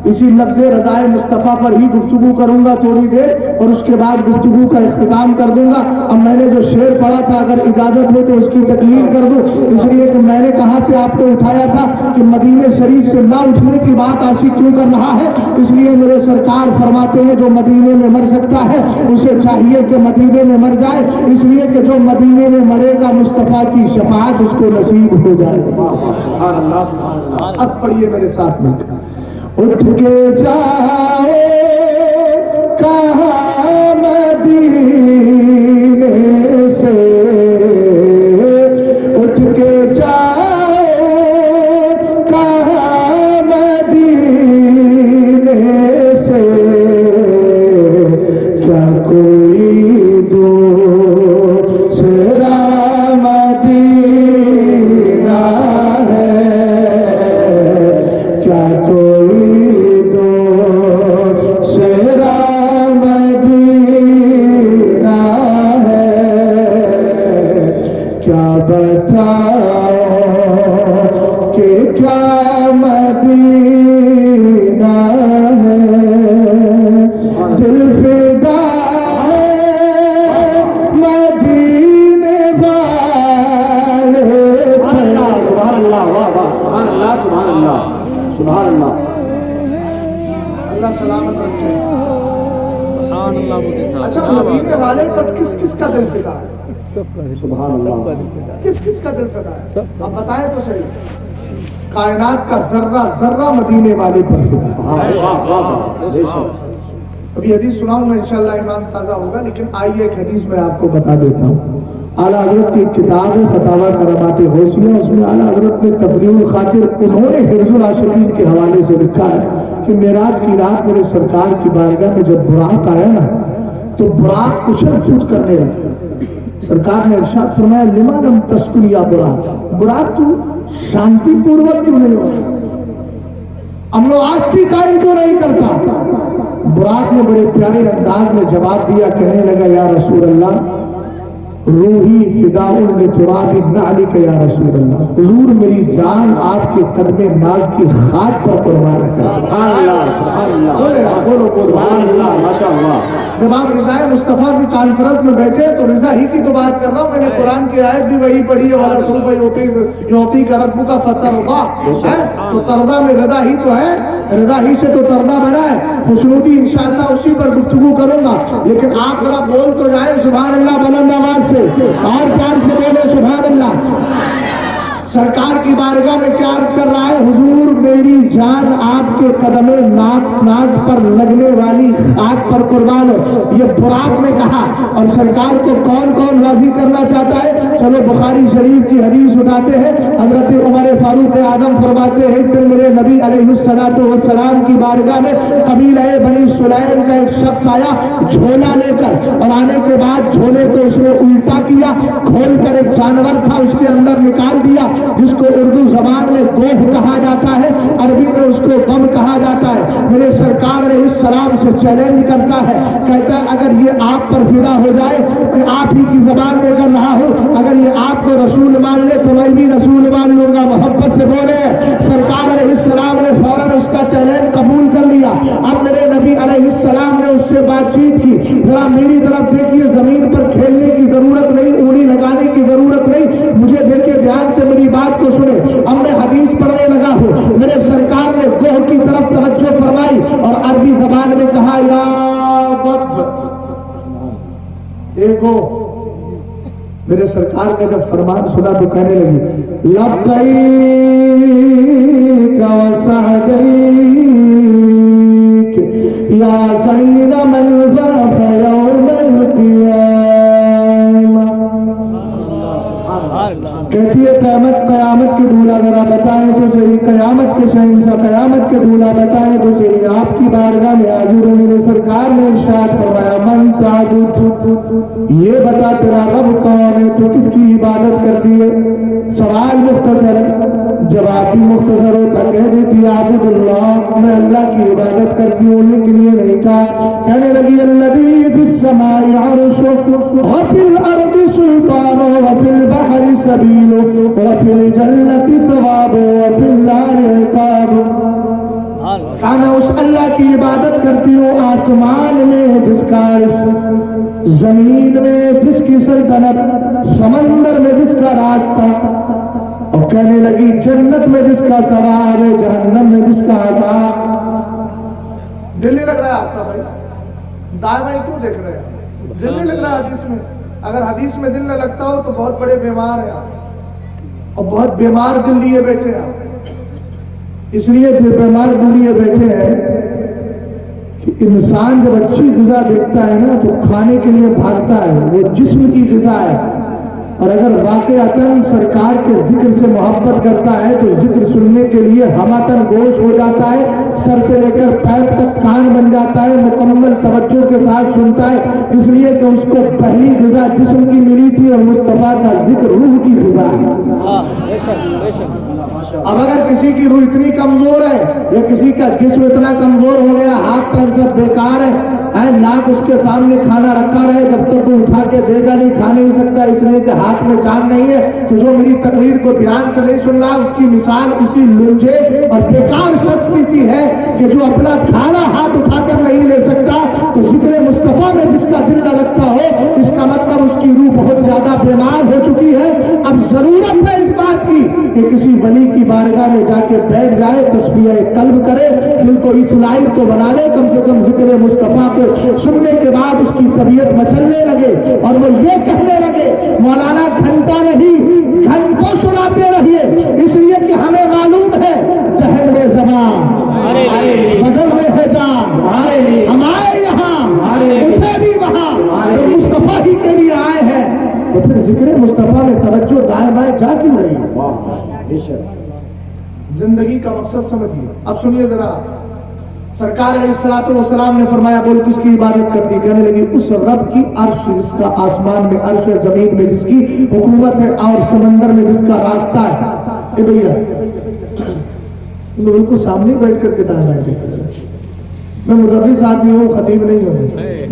اسی لفظ رضائے مصطفیٰ پر ہی گفتگو کروں گا تھوڑی دیر, اور اس کے بعد گفتگو کا اختتام کر دوں گا. اب میں نے جو شعر پڑھا تھا اگر اجازت ہو تو اس کی تکمیل کر دوں, اس لیے کہ میں نے کہاں سے آپ کو اٹھایا تھا کہ مدینے شریف سے نہ اٹھنے کی بات عاشق کیوں کر رہا ہے. اس لیے میرے سرکار فرماتے ہیں جو مدینے میں مر سکتا ہے اسے چاہیے کہ مدینے میں مر جائے, اس لیے کہ جو مدینے میں مرے گا مصطفیٰ کی شفاعت اس کو نصیب ہو جائے. اب پڑھیے میرے ساتھ میں. اٹھ کے جاؤ کہاں مدینے سے, اٹھ کے جاؤ کہاں مدینے سے, کیا کوئی دوسرا مدینہ ہے, کیا کوئی سبحان اللہ. اللہ سلامت رکھے. اچھا, مدینے والے پر کس کس کا دل فدا ہے؟ سبحان اللہ. کس کس کا دل فدا ہے؟ اب بتائیں تو صحیح. کائنات کا ذرہ ذرہ مدینے والے پر فدا ہے. ابھی حدیث سناؤں میں انشاءاللہ ایمان تازہ ہوگا, لیکن آئیے ایک حدیث میں آپ کو بتا دیتا ہوں. اعلیٰ حضرت کی کتاب ہے فتاوی کرامات غوثیہ, اس میں اعلیٰ حضرت نے تفریح الخاطر انہوں نے حرز العاشقین کے حوالے سے لکھا ہے کہ معراج کی رات میرے سرکار کی بارگاہ میں جب براق آیا نا تو براق اچھل کود کرنے لگا. سرکار نے ارشاد فرمایا لما لم تسکن یا براق, براق تو شانتی پوروک کیوں نہیں ہوتا, امن و آشتی قائم کیوں نہیں کرتا. براق نے بڑے پیارے انداز میں جواب دیا, کہنے لگا یا رسول اللہ روحی فداء لتراب نعلک یا رسول اللہ, حضور میری جان آپ کے قدم ناز کی خاک پر قربان ہے. سبحان اللہ, سبحان اللہ, بولو سبحان اللہ, ماشاءاللہ. جب آپ رضائے مصطفیٰ کی کانفرنس میں بیٹھے تو رضا ہی کی تو بات کر رہا ہوں. میں نے قرآن کی آیت بھی وہی پڑھی ہے, والا سوف یعطیک ربک فترضی, تو ترضا میں رضا ہی تو ہے, رضا ہی سے تو ترضا بنا ہے. خوشنودی انشاءاللہ اسی پر گفتگو کروں گا, لیکن آپ ذرا بول تو جائے سبحان اللہ بلند آواز سے, اور پیار سے بولے سبحان اللہ. سرکار کی بارگاہ میں کیا عرض کر رہا ہے؟ حضور میری جان آپ کے قدم ناز پر لگنے والی خاک پر قربان ہو، یہ براق نے کہا۔ اور سرکار کو کون کون راضی کرنا چاہتا ہے؟ چلو بخاری شریف کی حدیث اٹھاتے ہیں، حضرت عمر فاروق اعظم فرماتے ہیں کہ میرے نبی علیہ السلام کی بارگاہ میں قبیلہ بنی سلیم کا ایک شخص آیا جھولا لے کر، اور آنے کے بعد جھولے کو اس نے الٹا کیا، کھول کر ایک جانور تھا اس کے اندر نکال دیا، جس کو اردو زبان میں گوہ کہا جاتا ہے، عربی میں اس کو دم کہا جاتا ہے۔ میرے سرکار علیہ السلام سے چیلنج کرتا ہے، کہتا ہے اگر یہ آپ پر فدا ہو جائے، میں آپ ہی کی زبان میں کر رہا ہوں، اگر یہ آپ کو رسول مان لے تو میں بھی رسول مان لوں گا، محبت سے بولے۔ سرکار علیہ السلام نے فوراً اس کا چیلنج قبول کر لیا۔ اب میرے نبی علیہ السلام نے اس سے بات چیت کی، ذرا میری طرف دیکھیے، زمین پر کھیلنے کی ضرورت نہیں، اونی لگانے کی ضرورت نہیں، مجھے دیکھے دھیان سے میری بات کو سنے۔ اب میں حدیث پڑھنے لگا ہوں، میرے سرکار نے گوہ کی طرف توجہ فرمائی اور عربی زبان میں کہا یا ضب، دیکھو میرے سرکار کا جب فرمان سنا تو کہنے لگی لبیک وسعدیک یا سعید من ضاف یوم القیامہ۔ کہتی ہے قیامت کے دولہ ذرا بتائیں تو صحیح، قیامت کے شہنشاہ، قیامت کے دولہ بتائیں تو صحیح، آپ کی بارگاہ میں حاضر ہوں۔ میرے سرکار نے ارشاد فرمایا من تعبد، یہ بتا تیرا رب کون ہے، تو کس کی عبادت کرتی ہے؟ سوال مختصر، جواب بھی مختصر ہوتا، کہہ دیتی عابد اللہ، میں اللہ کی عبادت کرتی ہوں، لیکن یہ نہیں کہا۔ کہنے لگی الذی فی السماء عرش وفی الارض سلطان وفی البحر سبیل وفی الجنت ثواب وفی النار عقاب۔ کہا میں اس اللہ کی عبادت کرتی ہوں آسمان میں جس کا عرش، زمین میں جس کی سلطنت، سمندر میں جس کا راستہ، اور کہنے لگی جنت میں جس کا ثواب ہے، جہنم میں جس کا عذاب۔ دل نہیں لگ رہا ہے آپ کا بھائی؟ دائیں بھائی کیوں دیکھ رہے ہیں؟ دل نہیں لگ رہا حدیث میں؟ اگر حدیث میں دل نہ لگتا ہو تو بہت بڑے بیمار ہیں آپ، اور بہت بیمار دل لیے بیٹھے ہیں آپ۔ اس لیے بیمار دل لیے بیٹھے ہیں کہ انسان جب اچھی غذا دیکھتا ہے نا تو کھانے کے لیے بھاگتا ہے، وہ جسم کی غذا ہے، اور اگر واقعتاً سرکار کے ذکر سے محبت کرتا ہے تو ذکر سننے کے لیے ہماتن گوش ہو جاتا ہے، سر سے لے کر پیر تک کان بن جاتا ہے، مکمل توجہ کے ساتھ سنتا ہے، اس لیے کہ اس کو پہلی غذا جسم کی ملی تھی اور مصطفیٰ کا ذکر روح کی غذا ہے۔ اب اگر کسی کی روح اتنی کمزور ہے یا کسی کا جسم اتنا کمزور ہو گیا، ہاتھ پیر سب بیکار ہے، ناک اس کے سامنے کھانا رکھا رہے، جب تک وہ اٹھا کے دے گا نہیں، کھا نہیں سکتا، اس لیے کہ ہاتھ میں جان نہیں ہے، تو جو میری تقریر کو دھیان سے نہیں سن رہا، اس کی مثال اسی لنجے اور بیکار شخص کی سی ہے کہ جو اپنا کھانا ہاتھ اٹھا کر نہیں لے سکتا۔ تو ذکر مصطفیٰ میں جس کا دل نہ لگتا ہو، اس کا مطلب اس کی روح بہت زیادہ بیمار ہو چکی ہے۔ اب ضرورت ہے اس بات کی کہ کسی ولی کی بارگاہ میں جا کے بیٹھ جائے، تصفیہ قلب کرے، دل کو اس لائق تو بنا لے، کم سے کم ذکر مصطفیٰ کے سننے کے بعد اس کی طبیعت مچلنے لگے اور وہ یہ کہنے لگے مولانا گھنٹہ نہیں گھنٹوں سناتے رہیے، اس لیے کہ ہمیں معلوم ہے دہن میں زبان، بدن میں ہے جان، ہمارے یہاں اٹھے بھی وہاں تو مصطفیٰ ہی کے لیے آئے ہیں، تو پھر ذکر مصطفیٰ میں توجہ دائیں بائیں جا کیوں رہی ہے؟ زندگی کا مقصد سمجھیے۔ اب سنیے ذرا، سرکار علیہ السلام نے فرمایا بول کس کی عبادت کرتی؟ کہنے لگی اس رب کی، عرش جس کا آسمان میں عرش ہے، زمین میں جس کی حکومت ہے، اور سمندر میں جس کا راستہ ہے۔ اے بھیا بالکل سامنے بیٹھ کر کے دائیں بائیں دیکھ رہے ہیں۔ میں مدرس آدمی ہوں، خطیب نہیں ہوں،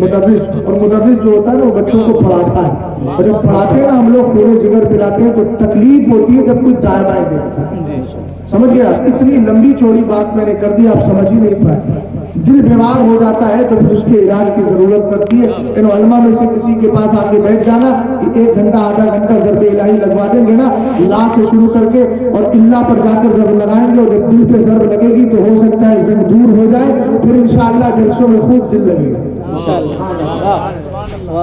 مدرس، اور مدرس جو ہوتا ہے نا وہ بچوں کو پڑھاتا ہے، اور جب پڑھاتے ہیں نا ہم لوگ خون جگر پلاتے ہیں تو تکلیف ہوتی ہے جب کوئی دائیں بائیں دیکھتا ہے۔ سمجھ گیا؟ اتنی لمبی چوڑی بات میں نے کر دی، آپ سمجھ ہی نہیں پائے۔ دل بیمار ہو جاتا ہے تو پھر اس کے علاج کی ضرورت پڑتی ہے۔ ان علماء میں سے کسی کے پاس آ کے بیٹھ جانا کہ 1 گھنٹہ آدھا گھنٹہ ضرب الہی لگوا دیں گے نا، لا سے شروع کر کے اور اللہ پر جا کر ضرب لگائیں گے، اور جب دل پہ ضرب لگے گی تو ہو سکتا ہے ضرب دور ہو جائے، پھر انشاءاللہ جلسوں میں خوب دل لگے گا۔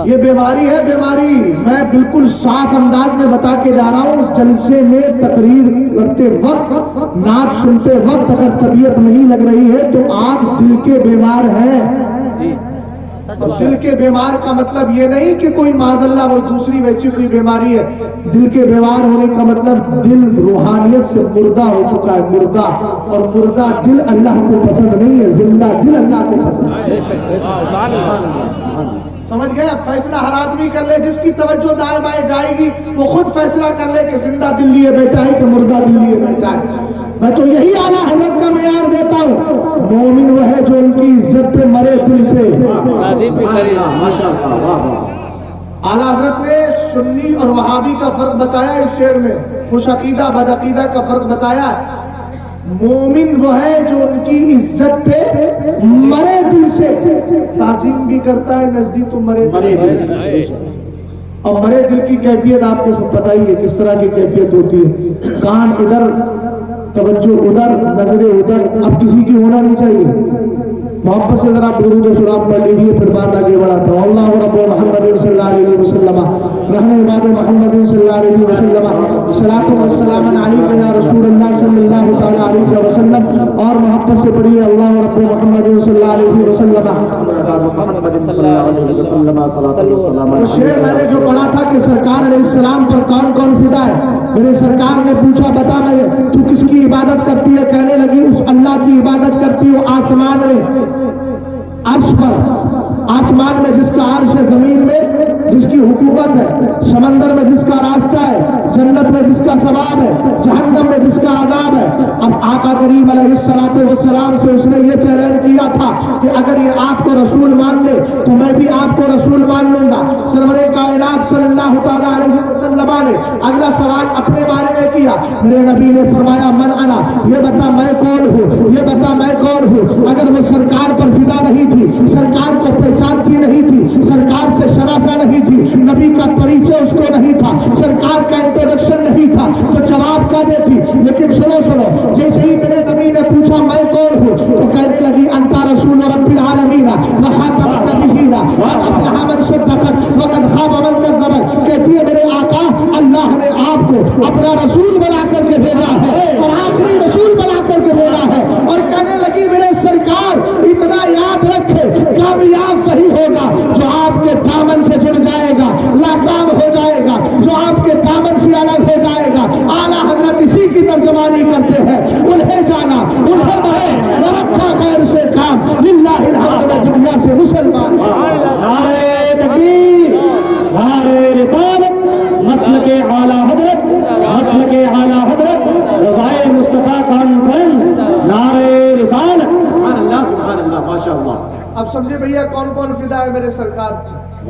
یہ بیماری ہے بیماری. میں بالکل صاف انداز میں بتا کے جا رہا ہوں. جلسے میں تقریر کرتے وقت نعت سنتے وقت اگر طبیعت نہیں لگ رہی ہے تو آپ دل کے بیمار ہیں. اور دل کے بیمار کا مطلب یہ نہیں کہ کوئی معاذ اللہ وہ دوسری ویسی کوئی بیماری ہے. دل کے بیمار ہونے کا مطلب دل روحانیت سے مردہ ہو چکا ہے. مردہ اور مردہ دل اللہ کو پسند نہیں ہے, زندہ دل اللہ کو پسند ہے. سمجھ گئے؟ اب فیصلہ ہر آدمی کر لے, جس کی توجہ دائیں بائیں جائے گی وہ خود فیصلہ کر لے کہ زندہ دل لیے بیٹھا ہے کہ مردہ دل لیے بیٹھا ہے. میں تو یہی اعلیٰ حضرت کا معیار دیتا ہوں. مومن وہ ہے جو ان کی عزت پہ مرے دل سے. اعلیٰ حضرت نے سنی اور وہابی کا فرق بتایا اس شعر میں, خوش عقیدہ بد عقیدہ کا فرق بتایا. مومن وہ ہے جو ان کی عزت پہ مرے دل سے, تعظیم بھی کرتا ہے نزدیک تو مرے دل سے. اور مرے دل کی کیفیت آپ کو پتہ ہی ہے کس طرح کی کیفیت ہوتی ہے. کان ادھر, توجہ ادھر, نظریں ادھر. اب کسی کی ہونا نہیں چاہیے. محبت سے ذرا درود و سلام پڑھ لیجیے, پھر بات آگے بڑھاتا ہوں. اللہ رب محمد صلی اللہ علیہ وسلم, رہنے عباد محمد صلی اللہ علیہ وسلم, صلاۃ و سلام علیک یا رسول اللہ صلی اللہ تعالی علیہ وسلم. اور محبت سے پڑھیے اللہ رب محمد صلی اللہ علیہ وسلم. شعر میں نے جو پڑھا تھا کہ سرکار علیہ السلام پر کون کون فدا ہے, میرے سرکار نے پوچھا بتا میں تو کس کی عبادت کرتی ہے؟ کہنے لگی اس اللہ کی عبادت کرتی ہوں آسمان میں, عرش پر, آسمان میں جس کا عرش ہے, زمین میں جس کی حکومت ہے, سمندر میں جس کا راستہ ہے, جنت میں جس کا ثواب ہے, جہنم میں جس کا عذاب ہے. اب آقا کریم علیہ السلام سے اس نے یہ چیلنج کیا تھا کہ اگر یہ آپ کو رسول مان لے تو میں بھی آپ کو رسول مان لوں گا. سرور کائنات صلی اللہ تعالیٰ علیہ وسلم نے اگلا سوال اپنے بارے میں کیا. میرے نبی نے فرمایا من انا, یہ بتا میں کون ہوں, یہ بتا میں کون ہوں. اگر وہ سرکار پر فدا نہیں تھی, سرکار کو پہچانتی نہیں تھی, سرکار سے شناسا نہیں تھی, نبی کا پریچے اس کو نہیں تھا, سرکار کا انٹروڈکشن نہیں تھا, تو جواب کیا دیتی؟ لیکن سنو, جیسے ہی میرے نبی نے پوچھا میں کون ہوں تو کہنے لگی انتا رسول رب العالمین وخاتم النبیین وافلح من صدق وقد خاب من کذب. کہتی ہے میرے آقا اللہ نے آپ کو اپنا رسول بنا کر کے بھیجا ہے اور آخری رسول بنا کر کے بھیجا ہے. اور کہنے لگی میرے سرکار اتنا یاد رکھے, کامیاب وہی ہوگا جو آپ کے دامن سے جڑ جائے گا, ناکام ہو جائے گا جو آپ کے دامن سے الگ ہو جائے گا. اعلیٰ حضرت اسی کی ترجمانی کرتے ہیں, انہیں جانا انہیں بھائے نہ رکھا خیر سے کام, للہ الحمد میں دنیا سے مسلمان. نعرہ تکبیر, نعرہ رسالت, مسلک اعلیٰ حضرت, مسلک اعلیٰ حضرت, رضائے مصطفیٰ کانفرنس, نعرہ رسالت. سبحان اللہ سبحان اللہ ماشاءاللہ. اب سمجھے بھیا کون کون فدا ہے میرے سرکار کی.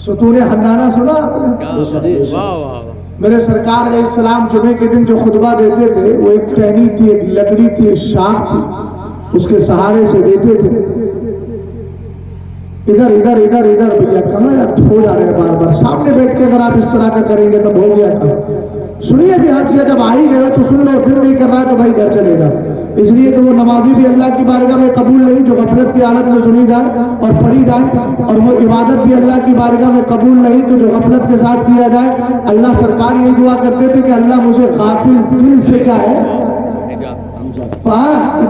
ستون حنانہ سنا آپ نے؟ میرے سرکار علیہ السلام جمعے کے دن جو خطبہ دیتے تھے وہ ایک ٹہنی تھی, ایک لکڑی تھی, ایک شاخ تھی, اس کے سہارے سے دیتے تھے. ادھر ادھر ادھر ادھر بھیا کہاں یار ہو جا رہے ہیں بار بار. سامنے بیٹھ کے اگر آپ اس طرح کا کریں گے تب ہو گیا کام. سنیے دھیان سے, جب آ ہی گئے تو سن لو, دل نہیں کر رہا تو بھائی گھر چلے گا. اس لیے کہ وہ نمازی بھی اللہ کی بارگاہ میں قبول نہیں جو غفلت کی حالت میں سنی جائے اور پڑھی جائے, اور وہ عبادت بھی اللہ کی بارگاہ میں قبول نہیں تو جو غفلت کے ساتھ کیا جائے. اللہ سرکار یہی دعا کرتے تھے کہ اللہ مجھے غافل دل سے کیا ہے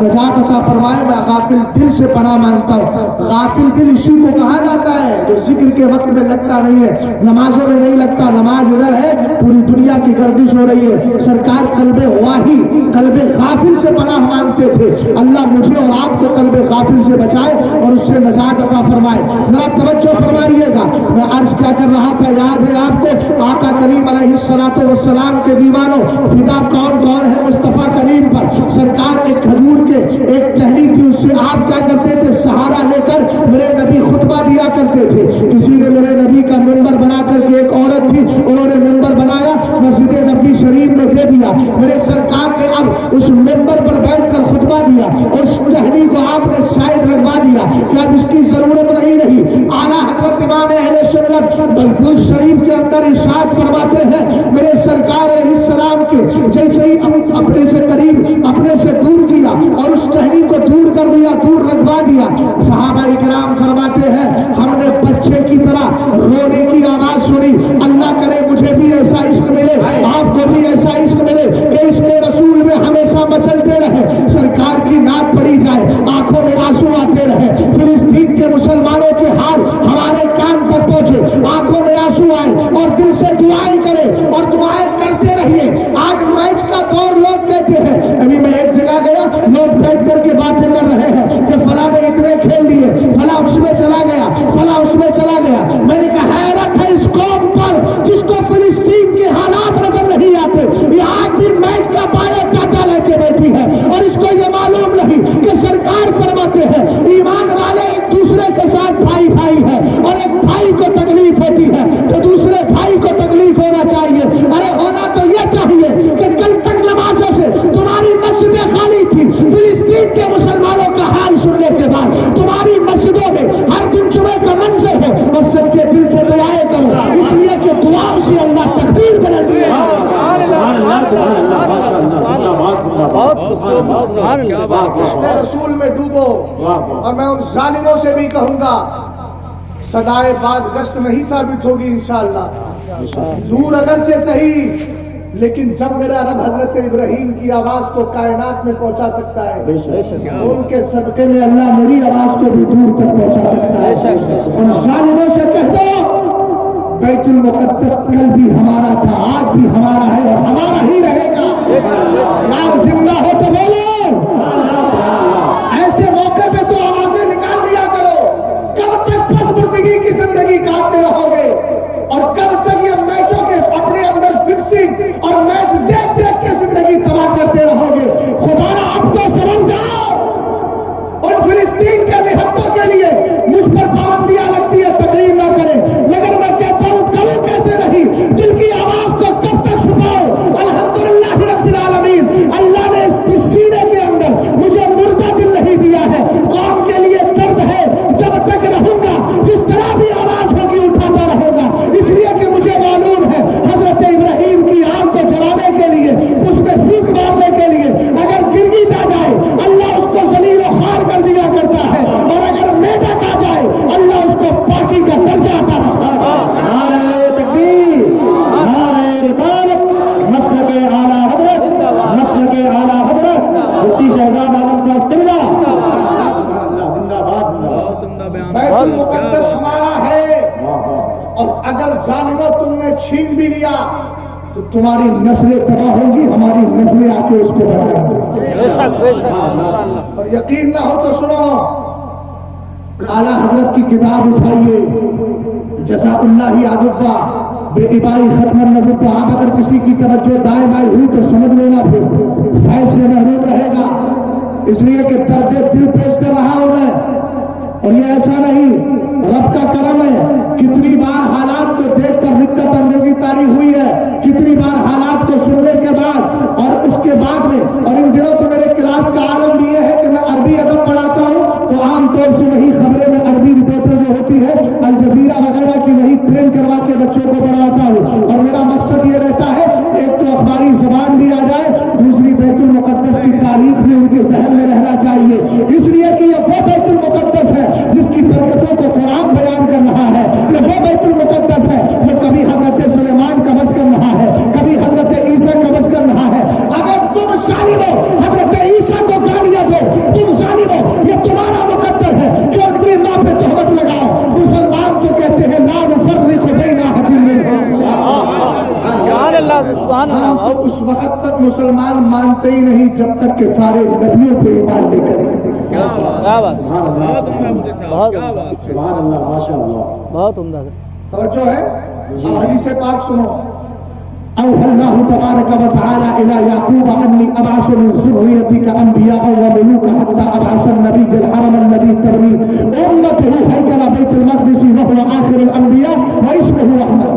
نجات عطا فرمائے. میں غافل دل سے پناہ مانگتا ہوں. غافل دل اسی کو کہا جاتا ہے جو ذکر کے وقت میں لگتا نہیں ہے, نمازوں میں نہیں لگتا. نماز ادھر ہے, پوری دنیا کی گردش ہو رہی ہے. سرکار قلب واہی, قلب غافل سے پناہ مانگتے تھے. اللہ مجھے اور آپ کو قلب غافل سے بچائے اور اس سے نجات عطا فرمائے. ذرا توجہ فرمائیے گا, میں عرض کیا کر رہا تھا یاد ہے آپ کو؟ آقا کریم علیہ السلام کے دیوانوں فدا کون کون ہے مصطفیٰ کریم پر. سرکار ایک کھجور کے ایک ٹہنی تھی, اس سے آپ کیا کرتے تھے سہارا لے کر میرے نبی خطبہ دیا کرتے تھے. کسی نے میرے نبی کا منبر بنا کر کے, ایک عورت تھی انہوں نے منبر بنایا, مسجد نبی شریف میں دے دیا. میرے سرکار نے اب اس منبر پر بیٹھ کر خطبہ دیا اور اس ٹہنی کو آپ نے سائڈ رکھوا دیا کہ اب اس کی ضرورت نہیں رہی. اعلیٰ حضرت امام اہل سنت بلخ شریف کے اندر ارشاد فرماتے ہیں میرے سرکار علیہ السلام کے جیسے ہی اپنے سے قریب اپنے سے دور کیا اور اس ٹہنی کو دور کر دیا, دور رکھوا دیا. صحابہ کرام فرماتے ہیں ہم نے بچے کی طرح فلسطین کے مسلمانوں کے حال ہمارے کان پر پہنچے، آنکھوں میں آنسو آئے اور دل سے دعائیں کرے اور دعائیں کرتے رہیے۔ آج میچ کا دور لوگ کہتے ہیں، ابھی میں ایک جگہ گیا، لوگ بیٹھ کر کے باتیں کر رہے ہیں کہ فلاں نے اتنے کھیل لیے، فلاں اس میں چلا گیا، فلاں اس میں چلا گیا۔ میں نے کہا حیرت ہے اس قوم پر جس کو فلسطین کے حالات نظر نہیں آتے، یہ آج بھی میچ کا بایو ڈاٹا لے کے بیٹھی ہے اور اس کو یہ معلوم نہیں کہ سرکار فرماتے ہیں ایمان والے ایک دوسرے کے ساتھ بھائی بھائی ہے، اور ایک بھائی کو تکلیف ہوتی ہے تو دوسرے بھائی کو تکلیف ہونا چاہیے۔ ارے ہونا تو یہ چاہیے کہ کل تک نمازوں سے تمہاری مسجدیں خالی تھی، فلسطین کے مسلمانوں کا حال سننے کے بعد تمہاری مسجدوں میں ہر دن جمعے کا منظر ہے، اور سچے دل سے دعائیں کرو، اس لیے کہ دعاؤں سے اللہ تقدیر بدل دے۔ اپنے رسول میں ڈوبو، اور میں ان ظالموں سے بھی کہوں گا صدائے بعد گشت نہیں ثابت ہوگی انشاءاللہ، دور اگرچہ صحیح، لیکن جب میرا رب حضرت ابراہیم کی آواز کو کائنات میں پہنچا سکتا ہے، ان کے صدقے میں اللہ میری آواز کو بھی دور تک پہنچا سکتا ہے۔ ان ظالموں سے کہہ دو بیت المقدس کل بھی ہمارا تھا، آج بھی ہمارا ہے اور ہمارا ہی رہے گا۔ یار زندہ ہو تو بولو، ایسے موقع پہ تو آوازیں نکال لیا کرو۔ کب تک پس مردگی کی زندگی کاٹتے رہو گے، اور کب تک یہ میچوں کے اپنے اندر فکسنگ اور میچ دیکھ دیکھ کے زندگی تباہ کرتے رہو گے؟ خدا را اب تو سمجھ جاؤ، اور فلسطین کے نہتوں کے لیے مجھ پر پابندیاں لگتی ہے، تقریر نہ کریں، مگر میں کہتا ہوں کرو کیسے نہیں، دل کی آواز کو کب تک چھپاؤ؟ الحمدللہ رب العالمین، اللہ نے اس سینے کے اندر مجھے مردہ دل نہیں دیا ہے، قوم کے لیے درد ہے، جب تک رہوں گا جس طرح بھی آواز ہوگی اٹھاتا رہوں گا، اس لیے کہ مجھے معلوم ہے حضرت ابراہیم کی آگ کو جلانے کے لیے، اس میں پھونک مارنے کے لیے اگر گرگٹ آ جائے اللہ اس کو ذلیل و خوار کر دیا کرتا ہے، اور اگر میڈک آ جائے اللہ اس کو پاکی کا درجہ عطا فرماتا ہے۔ نعرہ تکبیر، نعرہ رسالت، مسلک اعلیٰ حضرت، مسلک اعلیٰ حضرت مفتی شہزاد عالم صاحب قبلہ۔ بیت المقدس ہمارا ہے، اور اگر ظالموں تم نے چھین بھی لیا تو تمہاری نسلیں تباہ ہوں گی، ہماری نسلیں آ کے اس کو بڑھائیں گی۔ اور یقین نہ ہو تو سنو، اعلیٰ حضرت کی کتاب اٹھائیے، جزا اللہ عدفہ بے ابائی ختم النبوہ۔ آپ اگر کسی کی توجہ دائیں بائیں ہوئی تو سمجھ لینا پھر فیض سے محروم رہے گا، اس لیے کہ درد دل پیش کر رہا ہوں میں، اور یہ ایسا نہیں، رب کا کرم ہے، کتنی بار حالات کو دیکھ کر رقت انگیزی طاری ہوئی ہے، کتنی بار حالات کو سننے کے بعد اور اس کے بعد میں، اور ان دنوں تو میرے کلاس کا عالم بھی یہ ہے کہ میں عربی ادب پڑھاتا ہوں، تو عام طور سے وہی خبریں میں عربی رپورٹر جو ہوتی ہے الجزیرہ وغیرہ کی وہی ٹرین کروا کے بچوں کو پڑھاتا ہوں، اور میرا مقصد یہ رہتا ہے ایک تو اخباری زبان بھی آ جائے، دوسری بیت المقدس کی تاریخ بھی ان کے ذہن میں رہنا چاہیے، اس لیے کہ یہ وہ بیت المقدس ہے جس کی برکتوں کو قرآن بیان کر رہا ہے، یہ وہ بیت المقدس ہے جو کبھی حضرت سلیمان کا بس کر رہا ہے، کبھی حضرت عیسیٰ کا بس کر رہا ہے۔ اگر تم ظالمو حضرت عیسیٰ کو گالیاں دو، تم ظالمو یہ تمہارا مقدر ہے کہ ان کی ماں پہ تہمت لگاؤ، مسلمان تو کہتے ہیں لا نفرق بین احد منہم، تو اس وقت تک مسلمان مانتے ہی نہیں جب تک کہ سارے نبیوں پہ ایمان لے کر بہت عمدہ توجہ ہے۔ اب حدیث پاک سنو، اوحى الله تبارك وتعالى الى يعقوب اني ابعث من ذريتك انبياء وملوكا حتى ابعث النبي الحرم الذي ترمي امته هيكل بيت المقدس وهو اخر الانبياء واسمه احمد۔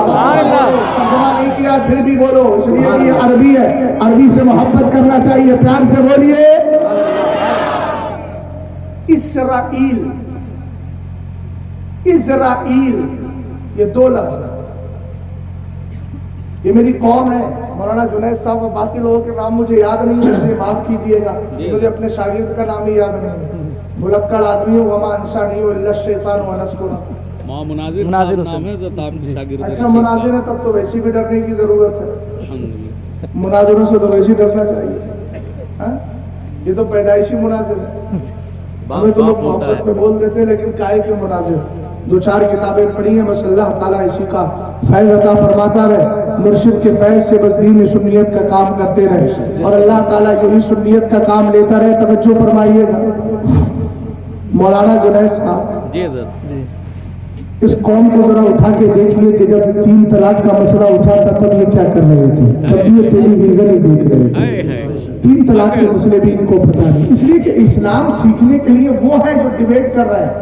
نہیں کیا پھر بھی بولو، اس لیے کہ یہ عربی ہے، عربی سے محبت کرنا چاہیے، پیار سے بولیے۔ اسرائیل، اسرائیل یہ دو لفظ ہیں، یہ میری قوم ہے۔ مولانا جنید صاحب و باقی لوگوں کے نام مجھے یاد نہیں ہے، اس لیے معاف کیجیے گا، مجھے اپنے شاگرد کا نام ہی یاد نہیں ہے۔ بھلکڑ آدمی ہوں، وما انسانی الا الشیطان ونسکنا۔ مناظر حسین، اچھا مناظر ہے، تب تو ویسی بھی ڈرنے کی ضرورت ہے، مناظروں سے تو ویسی ڈرنا چاہیے۔ یہ تو پیدائشی مناظر ہے، ہمیں تو لوگ محبت میں بول دیتے ہیں لیکن کائے کے مناظر. دو چار کتابیں پڑھی ہیں بس، اللہ تعالیٰ اسی کا فیض عطا فرماتا رہے، مرشد کے فیض سے بس دین سنیت کا کام کرتے رہے اور اللہ تعالیٰ یہی سنیت کا کام لیتا رہے. توجہ فرمائیے گا مولانا جنید صاحب، اس قوم کو ذرا اٹھا کے دیکھیے کہ جب 3 طلاق کا مسئلہ اٹھا تھا تب یہ کیا کر رہے تھے؟ تب یہ ٹیلی ویژن ہی دیکھ رہے تھے. 3 طلاق کے مسئلے بھی ان کو پتہ نہیں، اس لیے کہ اسلام سیکھنے کے لیے وہ ہے جو ڈیبیٹ کر رہے ہیں.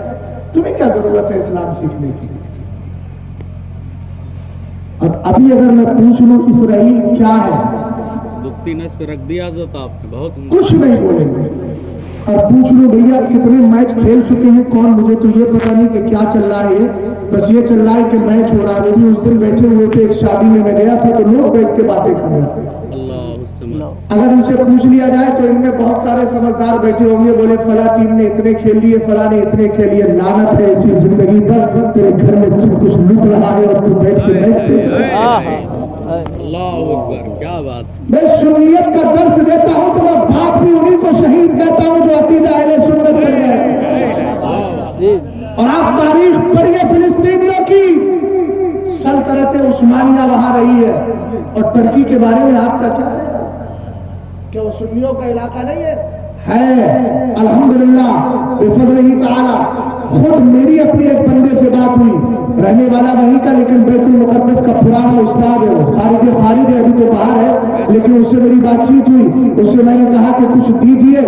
تمہیں کیا ضرورت ہے اسلام سیکھنے کی؟ اب ابھی اگر میں پوچھ لوں اسرائیل کیا ہے، رکھ دیا آپ نے بہت کچھ نہیں بولیں گے. اور پوچھ لو بھیا کتنے میچ کھیل چکے ہیں کون، مجھے تو یہ پتا نہیں کہ کیا چل رہا ہے، بس یہ چل رہا ہے کہ میچ ہو رہا ہے. وہ بھی اس دن بیٹھے ہوئے تھے ایک شادی میں گیا تھا تو لوگ بیٹھ کے باتیں کر رہے تھے. اگر ان سے پوچھ لیا جائے تو ان میں بہت سارے سمجھدار بیٹھے ہوں گے، بولے فلاں ٹیم نے اتنے کھیل لیے، فلاں نے اتنے کھیل لیے. لعنت ہے ایسی زندگی پر، تیرے گھر میں سب کچھ لٹ رہا ہے اور تو بیٹھ کے میچ دیکھ رہا ہے. اللہ اکبر، کیا بات. میں سنیت کا درس دیتا ہوں تو میں باپ بھی انہی کو شہید کہتا ہوں جو عقیدہ اہل سنت کر گئے. اور آپ تاریخ پڑھیے فلسطینیوں کی، سلطنت عثمانیہ وہاں رہی ہے. اور ترکی کے بارے میں آپ کا کیا ہے؟ کیا وہ سنیوں کا علاقہ نہیں ہے؟ الحمدللہ بفضلہ تعالی. خود میری اپنی ایک بندے سے بات ہوئی، رہنے والا وہی کا لیکن بیت المقدس کا پرانا استاد ہے، وہ خارج ہے، ابھی تو باہر ہے، لیکن اس سے میری بات چیت ہوئی. اس سے میں نے کہا کہ کچھ دیجئے.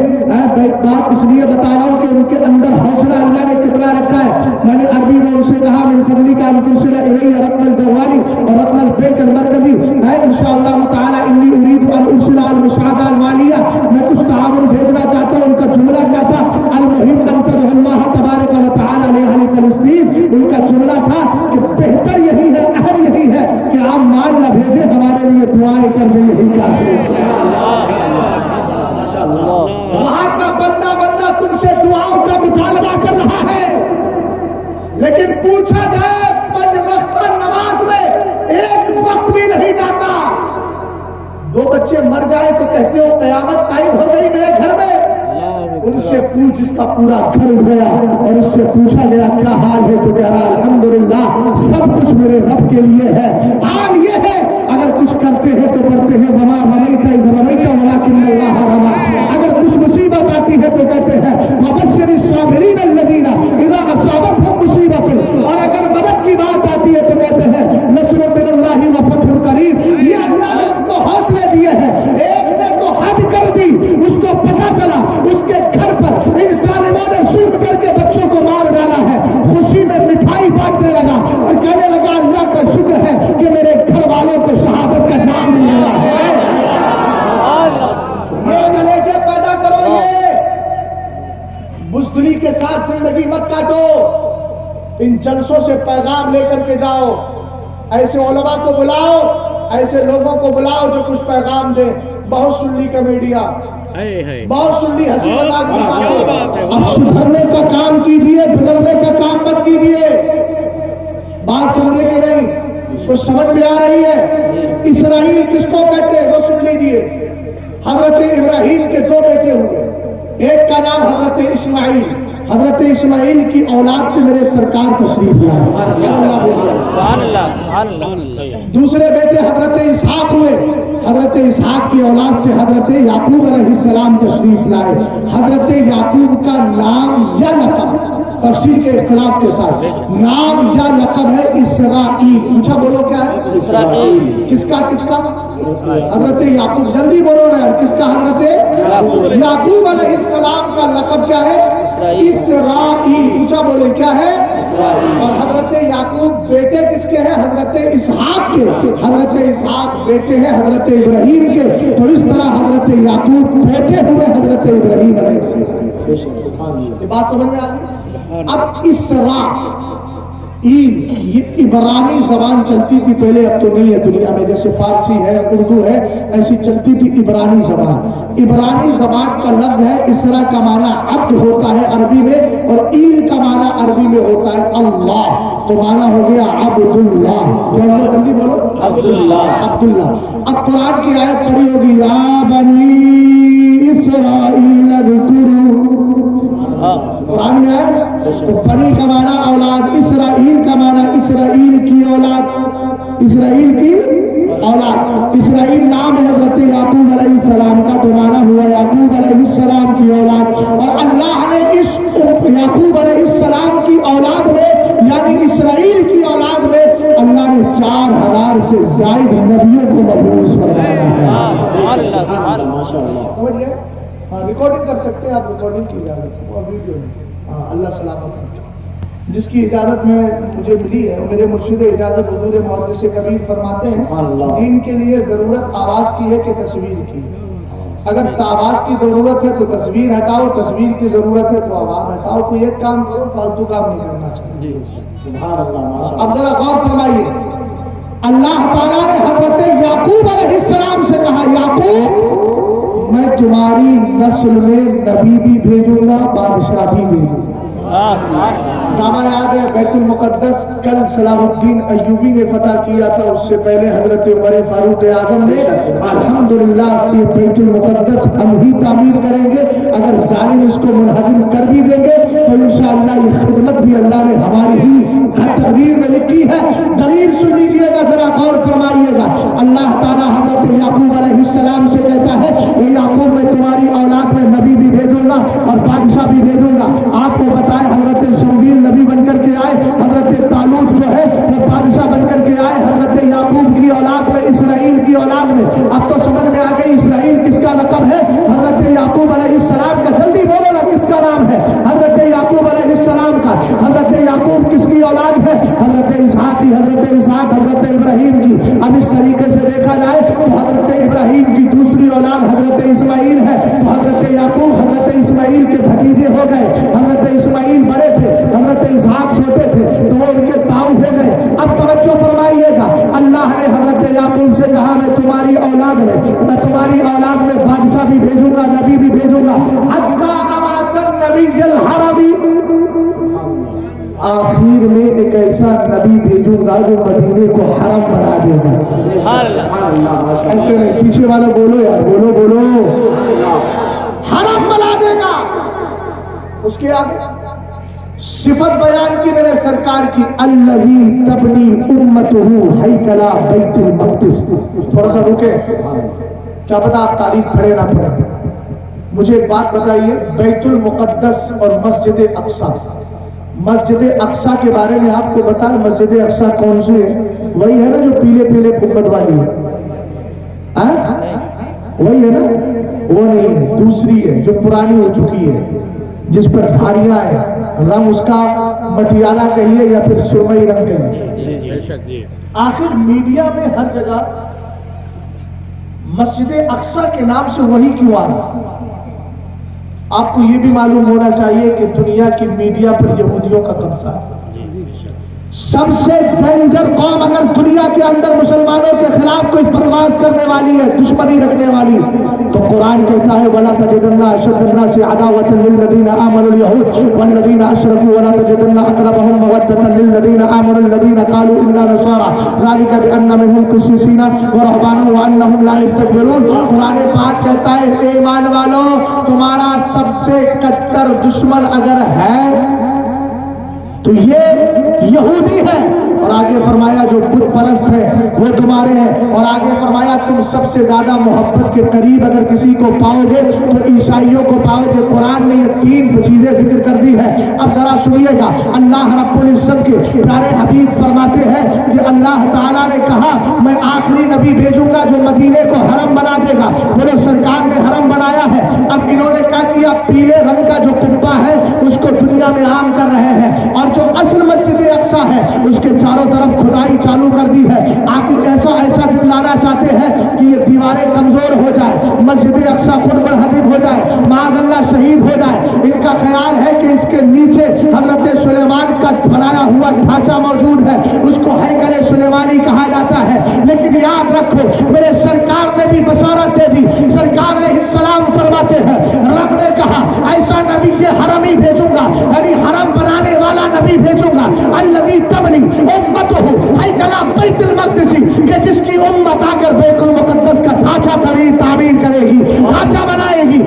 بات اس لیے بتا رہا ہوں کہ ان کے اندر حوصلہ اللہ نے کتنا رکھا ہے. میں نے عربی میں ان سے کہا من فضلی کا ترسل الیہ رقم الجوالی اور رقم البیت المرکزی، انشاءاللہ تعالی انی اريد ان ارسل المساعدہ المالیہ. میں کچھ تعاون بھیجنا چاہتا ہوں. ان کا جملہ کیا تھا؟ المہم ان تدعو اللہ تبارک و تعالی لاہل فلسطین. ان کا جملہ تھا کہ بہتر یہی ہے، اہم یہی ہے کہ آپ مال نہ بھیجیں، ہمارے لیے دعائیں کر دیں، یہی کافی ہے. وہاں کا بندہ تم سے دعاؤں کا مطالبہ کر رہا ہے، لیکن پوچھا جائے 5 وقت نماز میں 1 وقت بھی نہیں جاتا. 2 بچے مر جائے تو کہتے ہو قیامت قائم ہو گئی میرے گھر میں. ان سے پوچھ جس کا پورا گھر گیا اور اس سے پوچھا گیا کیا حال ہے تو کہہ رہا الحمدللہ سب کچھ میرے رب کے لیے ہے. حال یہ ہے اگر کچھ کرتے ہیں تو کرتے ہیں وما رمیت اذ رمیت ولکن اللہ رمی. اگر کچھ مصیبت آتی ہے تو کہتے ہیں وبشر الصابرین الذین اذا اصابتهم مصیبت. اور اگر مدد کی بات آتی ہے تو کہتے ہیں نصر من اللہ وفتح قریب. یہ اللہ نے ان کو حوصلے دیے ہیں. ایک نے تو حج کر دی، اس کو پتہ چلا اس کے گھر پر ان ظالموں نے ظلم کر کے بچوں کو مار ڈالا ہے، خوشی میں مٹھائی بانٹنے لگا اور کہنے لگا اللہ کا شکر ہے کہ میرے گھر والوں کو شہادت کا جام مل گیا ہے. یہ کلیجے پیدا کرو، یہ بزدلی کے ساتھ زندگی مت کاٹو. ان جلسوں سے پیغام لے کر کے جاؤ. ایسے علماء کو بلاؤ، ایسے لوگوں کو بلاؤ جو کچھ پیغام دے. بہت سن لی کمیڈیا، بہت سن لی ہنسی مذاق کی باتیں. اب سدھرنے کا کام کیجیے، بگڑنے کا کام مت کیجیے. بات سمجھے کہ نہیں؟ کو سمجھ میں آ رہی ہے؟ اسرائیل کس کو کہتے ہیں وہ سن لیجیے. حضرت ابراہیم کے 2 بیٹے ہوئے، ایک کا نام حضرت اسماعیل. حضرت اسماعیل کی اولاد سے میرے سرکار تشریف لائے. دوسرے بیٹے حضرت اسحاق ہوئے. حضرت اسحاق کی اولاد سے حضرت یعقوب علیہ السلام تشریف لائے. حضرت یعقوب کا نام یا لقب تفسیر کے اختلاف کے ساتھ نام یا لقب ہے اسرائیل. پوچھا بولو کیا ہے؟ اسرائیل. کس کا حضرت یعقوب. جلدی بولو نا، کس کا؟ حضرت یعقوب علیہ السلام کا لقب کیا ہے؟ اسرائیل. پوچھا بولے کیا ہے؟ اور حضرت یعقوب بیٹے کس کے ہیں؟ حضرت اسحاق کے. حضرت اسحاق بیٹے ہیں حضرت ابراہیم کے. تو اس طرح حضرت یعقوب بیٹے ہوئے حضرت ابراہیم علیہ السلام. یہ بات سمجھ میں آ گئی؟ اب یہ عبرانی زبان چلتی تھی پہلے، اب تو نہیں ہے دنیا میں. جیسے فارسی ہے، اردو ہے، ایسی چلتی تھی عبرانی زبان. عبرانی زبان کا لفظ ہے اسرا کا معنی عبد ہوتا ہے عربی میں، اور ایل کا معنی عربی میں ہوتا ہے اللہ. تو معنی ہو گیا عبداللہ. جلدی بولو عبداللہ. اب قرآن کی آیت پڑھی ہوگی یا بنی اسرائیل اذکروا، قرآن میں ہے تو بنی کا معنی اولاد، اسرائیل کا معنی اسرائیل کی اولاد، اسرائیل کی اولاد۔ اسرائیل نام ہے حضرت یعقوب علیہ السلام کا، تو معنی ہوا یعقوب علیہ السلام کی اولاد۔ اور اللہ نے اس یعقوب علیہ السلام کی اولاد میں یعنی اسرائیل کی اولاد میں اللہ نے 4000 سے زائد نبیوں کو مبعوث فرمایا ہے۔ سمجھ گئے؟ ریکارڈنگ کر سکتے ہیں آپ، ریکارڈنگ کی اجازت وہ ویڈیو میں، اللہ سلامت رکھے۔ جس کی اجازت میں مجھے ملی ہے، میرے مرشد اجازت حضور محدث کبیر فرماتے ہیں دین کے لیے ضرورت آواز کی ہے کہ تصویر کی؟ اگر آواز کی ضرورت ہے تو تصویر ہٹاؤ، تصویر کی ضرورت ہے تو آواز ہٹاؤ، کوئی ایک کام کرو، فالتو کام نہیں کرنا چاہیے۔ اب ذرا غور فرمائیے، اللہ تعالیٰ نے حضرت یعقوب علیہ السلام سے کہا یعقوب میں تمہاری نسل میں نبی بھی بھیجوں گا، بادشاہ بھی بھیجوں گا۔ دعویٰ یاد ہے بیت المقدس کل صلاح الدین ایوبی نے فتح کیا تھا، اس سے پہلے حضرت عمر فاروق اعظم نے۔ الحمدللہ سے بیت المقدس ہم ہی تعمیر کریں گے، اگر ظالم اس کو منہدم کر بھی دیں گے تو انشاءاللہ یہ خدمت بھی اللہ نے ہماری ہی تقدیر میں لکھی ہے۔ دلیل سن لیجیے گا، ذرا غور فرمائیے گا۔ اللہ تعالیٰ حضرت یعقوب علیہ السلام سے کہتا ہے یعقوب میں تمہاری اولاد میں نبی بھی بھیجوں گا اور بادشاہ بھی بھیجوں گا۔ آپ کو بتائے حضرت شمویل نبی بن کر کے آئے، حضرت طالوت جو ہے وہ بادشاہ بن کر کے آئے، حضرت یعقوب کی اولاد میں، اسرائیل کی اولاد میں۔ اب تو سمجھ میں آ گئی اسرائیل کس کا لقب ہے؟ حضرت یعقوب علیہ السلام کا۔ جلدی بولو نا کس کا نام ہے؟ حضرت یعقوب علیہ السلام کا۔ حضرت یعقوب کس کی اولاد ہے؟ حضرت اسحاق کی، حضرت اسحاق حضرت ابراہیم کی۔ اب اس طریقے سے دیکھا جائے تو حضرت ابراہیم کی دوسری اولاد حضرت اسماعیل ہے، تو حضرت یعقوب حضرت اسماعیل کے بھتیجے ہو گئے۔ حضرت اسماعیل بڑے تھے، حضرت اسحاق چھوٹے تھے، تو وہ ان کے تاؤ ہو گئے۔ اب توجہ فرمائیے گا، اللہ نے حضرت یعقوب سے کہا میں تمہاری اولاد میں بادشاہ بھی بھیجوں گا، نبی بھی بھیجوں گا، حتی ابعث النبی الحربی، آخر میں ایک ایسا نبی بھیجوں گا جو مدینے کو حرم بنا دے گا۔ ایسے نہیں، پیچھے والا بولو یار، بولو بولو، حرم بنا دے گا۔ اس کے آگے صفت بیان کی میرے سرکار کی، الذی تبنی امتہ ہیکل بیت المقدس۔ تھوڑا سا رکے، کیا پتا آپ تاریخ پڑھے نہ پڑھے، مجھے ایک بات بتائیے، بیت المقدس اور مسجد اقصی، مسجد اقصی کے بارے میں آپ کو بتائیں، مسجد اقصی کون سی ہے؟ وہی ہے نا جو پیلے پیلے گنبد والی ہے، وہی ہے نا؟ وہ نہیں ہے، دوسری ہے جو پرانی ہو چکی ہے، جس پر دھاریاں ہیں، رنگ اس کا مٹیالہ کہیے یا پھر سرمئی رنگ کہیے۔ آخر میڈیا میں ہر جگہ مسجد اقصی کے نام سے وہی کیوں آ رہا؟ آپ کو یہ بھی معلوم ہونا چاہیے کہ دنیا کی میڈیا پر یہودیوں کا قبضہ ہے۔ سب سے ڈینجر قوم اگر دنیا کے اندر مسلمانوں کے خلاف کوئی بکواس کرنے والی ہے، دشمنی رکھنے والی، تو قرآن کہتا ہے وَلَا تَجِدَنَّ أَشَدَّ النَّاسِ عَدَاوَةً لِلَّذِينَ آمَنُوا الْيَهُودَ وَالَّذِينَ أَشْرَكُوا وَلَا تَجِدَنَّ أَقْرَبَهُم مَّوَدَّةً لِلَّذِينَ آمَنُوا الَّذِينَ قَالُوا إِنَّا نَصَارَىٰ ذَلِكَ بِأَنَّ مِنْهُمْ قِسِّيسِينَ وَرُهْبَانًا وَأَنَّهُمْ لَا يَسْتَكْبِرُونَ۔ قرآن پاک کہتا ہے اے ایمان والو، تمہارا سب سے کٹر دشمن اگر ہے تو یہ یہودی ہے، اور آگے فرمایا جو بت پرست ہے وہ تمہارے ہیں، اور آگے فرمایا تم سب سے زیادہ محبت کے قریب اگر کسی کو پاؤ گے تو عیسائیوں کو پاؤ گے۔ قرآن نے یہ 3 چیزیں ذکر کر دی ہے۔ اب ذرا سنیے گا، اللہ رب العزت کے پیارے حبیب فرماتے ہیں کہ اللہ تعالیٰ نے کہا میں آخری نبی بھیجوں گا جو مدینے کو حرم بنا دے گا۔ بولو سرکار نے حرم بنایا ہے، اب انہوں نے کیا کیا، پیلے رنگ کا جو قبہ ہے اس کو دنیا میں عام کر رہے ہیں، اور جو اصل مسجد اقصی ہے اس کے چاروں طرف کھدائی چالو کر دی ہے۔ آخر ایسا دن لانا چاہتے ہیں کہ یہ دیواریں کمزور ہو جائے، مسجد اقصی خود منہدم ہو جائے، معاذ اللہ شہید ہو جائے۔ ان کا خیال ہے کہ اس کے نیچے حضرت سلیمان کا بنایا ہوا ڈھانچہ موجود ہے، اس کو ہیکل سلیمانی کہا جاتا ہے۔ لیکن یاد رکھو میرے سرکار نے بھی بشارت دے دی، سرکار علیہ السلام فرماتے ہیں رب نے کہا ایسا نبی یہ حرم ہی بھیجوں گا، یعنی حرم بنانے والا نبی بھیجوں گا، الذی تبنی امتہ ہیکل بیت المقدس، کہ جس کی امت آ کر بیت المقدس کا ڈھانچہ تعمیر کرے گی، ڈھانچہ بنائے گی،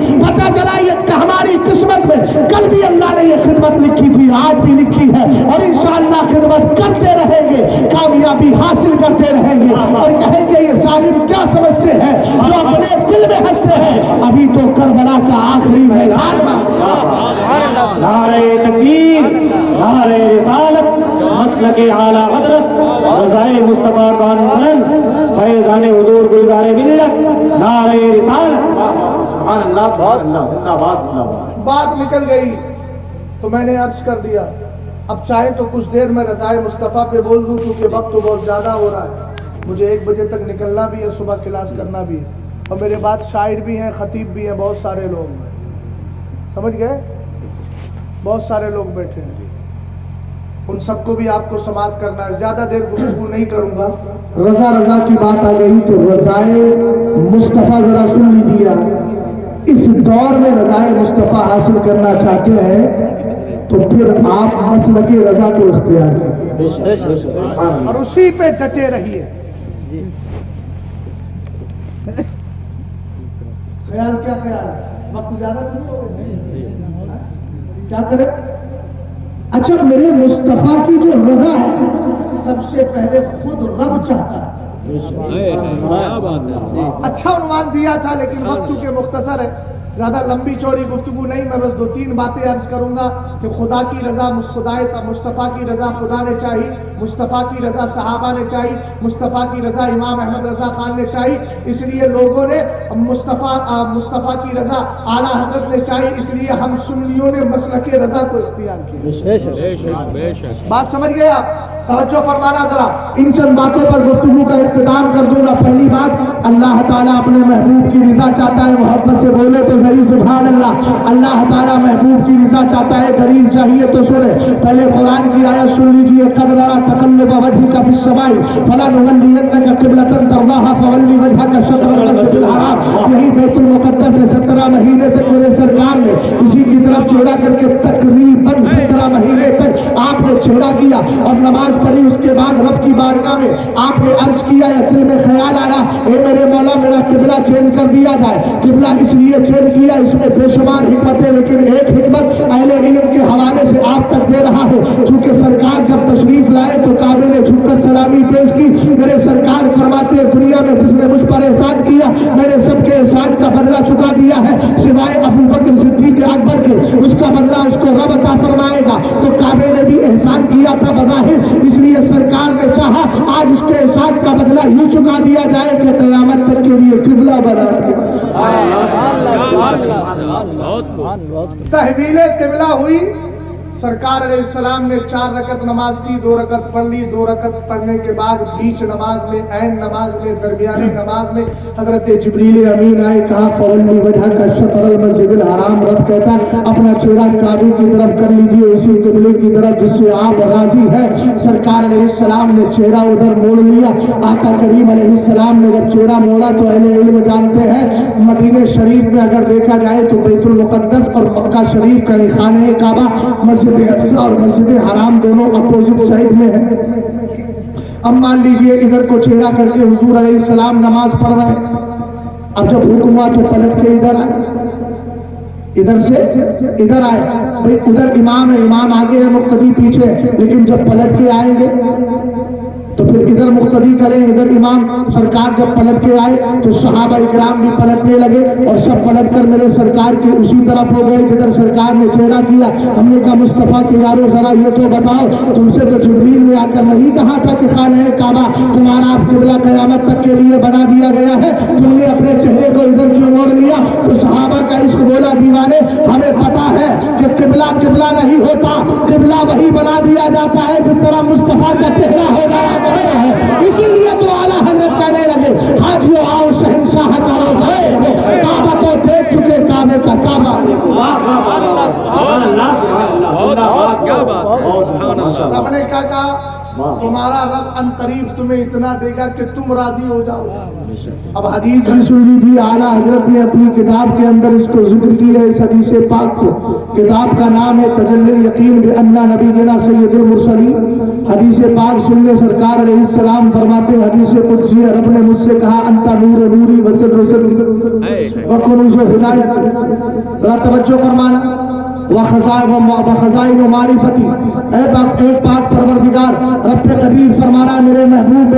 پتہ چلا یہ ہماری قسمت میں کل بھی اللہ نے یہ خدمت لکھی تھی، آج بھی لکھی ہے، اور انشاءاللہ خدمت کرتے رہیں گے، کامیابی حاصل کرتے رہیں گے، اور کہیں گے یہ ظالم کیا سمجھتے ہیں جو اپنے دل میں ہنستے ہیں، ابھی تو کربلا کا آخری میدان میں۔ نعرہ تکبیر، نعرہ رسالت، مسلک اعلیٰ حضرت، رضائے مصطفیٰ کانفرنس، فیضان حضور گلزار ملت، نعرہ رسالت۔ سبحان اللہ، سبحان اللہ، زندہ باد، زندہ باد۔ بات نکل گئی تو میں نے عرض کر دیا، اب چاہے تو کچھ دیر میں رضائے مصطفیٰ پہ بول دوں کیونکہ وقت تو بہت زیادہ ہو رہا ہے، مجھے 1 بجے تک نکلنا بھی ہے، صبح کلاس کرنا بھی ہے، اور میرے بعد شاعر بھی ہیں، خطیب بھی ہیں، بہت سارے لوگ ہیں، سمجھ گئے، بہت سارے لوگ بیٹھے ہیں، ان سب کو بھی آپ کو سماعت کرنا ہے، زیادہ دیر گفتگو نہیں کروں گا۔ رضا رضا کی بات آ گئی تو رضائے مصطفیٰ ذرا سن لیجیے، اس دور میں رضائے مصطفیٰ حاصل کرنا چاہتے ہیں تو پھر آپ مسلک رضا کو اختیار کیجیے اور اسی پہ ڈٹے رہیے۔ خیال کیا خیال، وقت زیادہ نہیں ہو گیا، کیا کرے؟ اچھا، میرے مصطفیٰ کی جو رضا ہے سب سے پہلے خود رب چاہتا ہے۔ اچھا عنوان دیا تھا لیکن وقت چونکہ مختصر ہے، زیادہ لمبی چوڑی گفتگو نہیں، میں بس 2-3 باتیں عرض کروں گا کہ خدا کی رضا، مصطفیٰ کی رضا خدا نے چاہی، مصطفیٰ کی رضا صحابہ نے چاہی، مصطفیٰ کی رضا امام احمد رضا خان نے چاہی، اس لیے لوگوں نے مصطفیٰ کی رضا اعلیٰ حضرت نے چاہی، اس لیے ہم سنیوں نے مسلک رضا کو اختیار کیا۔ بات سمجھ گئے آپ؟ توجہ فرمانا ذرا، ان چند باتوں پر گفتگو کا اختتام کر دوں گا۔ پہلی بات، اللہ تعالیٰ اپنے محبوب کی رضا چاہتا ہے، محبت سے بولے تو صحیح سبحان اللہ۔ اللہ تعالیٰ محبوب کی رضا چاہتا ہے، دلیل چاہیے تو سنیں۔ پہلے قرآن کی آیت سن لیجیے، قد نری تقلب وجهك في السماء فلنولینک قبلۃ ترضاها فول وجهك شطر المسجد الحرام۔ یہی بیت المقدس ہے، 17 مہینے تک میرے سرکار نے اسی کی طرف چہرہ کر کے تقریباً 17 مہینے تک آپ نے چہرہ کیا اور نماز پڑھی۔ اس کے بعد رب کی بارگاہ میں آپ نے عرض کیا یا دل میں خیال آیا، اے میرے مولا میرا قبلہ چینج کر دیا جائے۔ قبلہ اس لیے چینج کیا، اس میں بے شمار حکمتیں، لیکن ایک حکمت اہل علم کے حوالے سے آپ تک دے رہا ہوں۔ چونکہ سرکار جب تشریف لائے تو کعبے نے جھک کر سلامی پیش کی۔ میرے سرکار فرماتے ہیں، دنیا میں جس نے مجھ پر احسان کیا میں نے سب کے احسان کا بدلہ چکا دیا ہے سوائے ابو بکر صدیق اکبر کے، اس کا بدلہ اس کو رب عطا فرمائے گا۔ تو کعبے نے بھی احسان کیا تھا بظاہر، اس لیے سرکار نے چاہا آج اس کے احسان کا بدلہ یوں چکا دیا جائے کہ قیامت تک کے لیے قبلہ بنا دیا۔ تحویل قبلہ ہوئی، سرکار علیہ السلام نے 4 رکعت نماز کی، 2 رکعت پڑھ لی، 2 رکعت پڑھنے کے بعد بیچ نماز میں، عین نماز میں، درمیانی نماز میں حضرت جبریل امین آئے، کہا فولی وجہ کا شطر المسجد الحرام۔ رب کہتا ہے اپنا چہرہ کعبے کی طرف کر لیجیے، اسی قبلے کی طرف جس سے آپ راضی ہیں۔ سرکار علیہ السلام نے چہرہ ادھر موڑ لیا۔ آقا کریم علیہ السلام نے جب چہرہ موڑا تو اہل علم جانتے ہیں مدینہ شریف میں اگر دیکھا جائے تو بیت المقدس اور مکہ شریف کا خانہ کعبہ، مسجد اقصی اور مسجد حرام دونوں اپوزٹ سائڈ میں ہیں۔ اب مان لیجئے ادھر کو چہرہ کر کے حضور علیہ السلام نماز پڑھ رہے ہیں، اب جب حکم ہوا تو پلٹ کے ادھر آئے، ادھر سے ادھر آئے، بھئی ادھر امام ہے، امام آگے ہے، مقتدی پیچھے، لیکن جب پلٹ کے آئیں گے تو پھر ادھر مقتدی کریں، ادھر امام۔ سرکار جب پلٹ کے آئے تو صحابہ اکرام بھی پلٹنے لگے اور سب پلٹ کر میرے سرکار کے اسی طرف ہو گئے جدھر سرکار نے چہرہ کیا۔ ہم نے کہا مصطفیٰ کے یارو ذرا یہ تو بتاؤ، تم سے تو جبریل نے آ کر نہیں کہا تھا کہ خانہ کعبہ تمہارا قبلہ قیامت تک کے لیے بنا دیا گیا ہے، تم نے اپنے چہرے کو ادھر کیوں موڑ لیا؟ تو صحابہ کا عشق بولا دیوانے ہمیں پتا ہے کہ قبلہ قبلہ نہیں ہوتا، قبلہ وہی بنا دیا جاتا ہے جس طرح مصطفیٰ کا چہرہ ہو گیا ہے۔ اسی لیے تو اعلیٰ حضرت کہنے لگے حاجیو آؤ شہنشاہ کا روزہ ہے، کعبہ تو دیکھ چکے کعبے کا کعبہ۔ رب نے کیا کہا؟ تمہارا رب ان قریب تمہیں اتنا دے گا کہ تم راضی ہو جاؤ. اب حدیث بھی سن لیجیے. اعلیٰ حضرت نے اپنی کتاب کے اندر اس کو ذکر کیا ہے, اس حدیث پاک کو. کتاب کا نام ہے تجلی الیقین بأن نبینا سید المرسلین. حدیث پاک سن لے. سرکار علیہ السلام فرماتے ہیں, حدیث قدسی, رب نے مجھ سے کہا انت نور نوری وسر سری وکنوز ہدایت. ذرا توجہ فرمانا. وخزائن معرفتی, ایک پاک پروردگار رب قدیر فرمانا میرے محبوب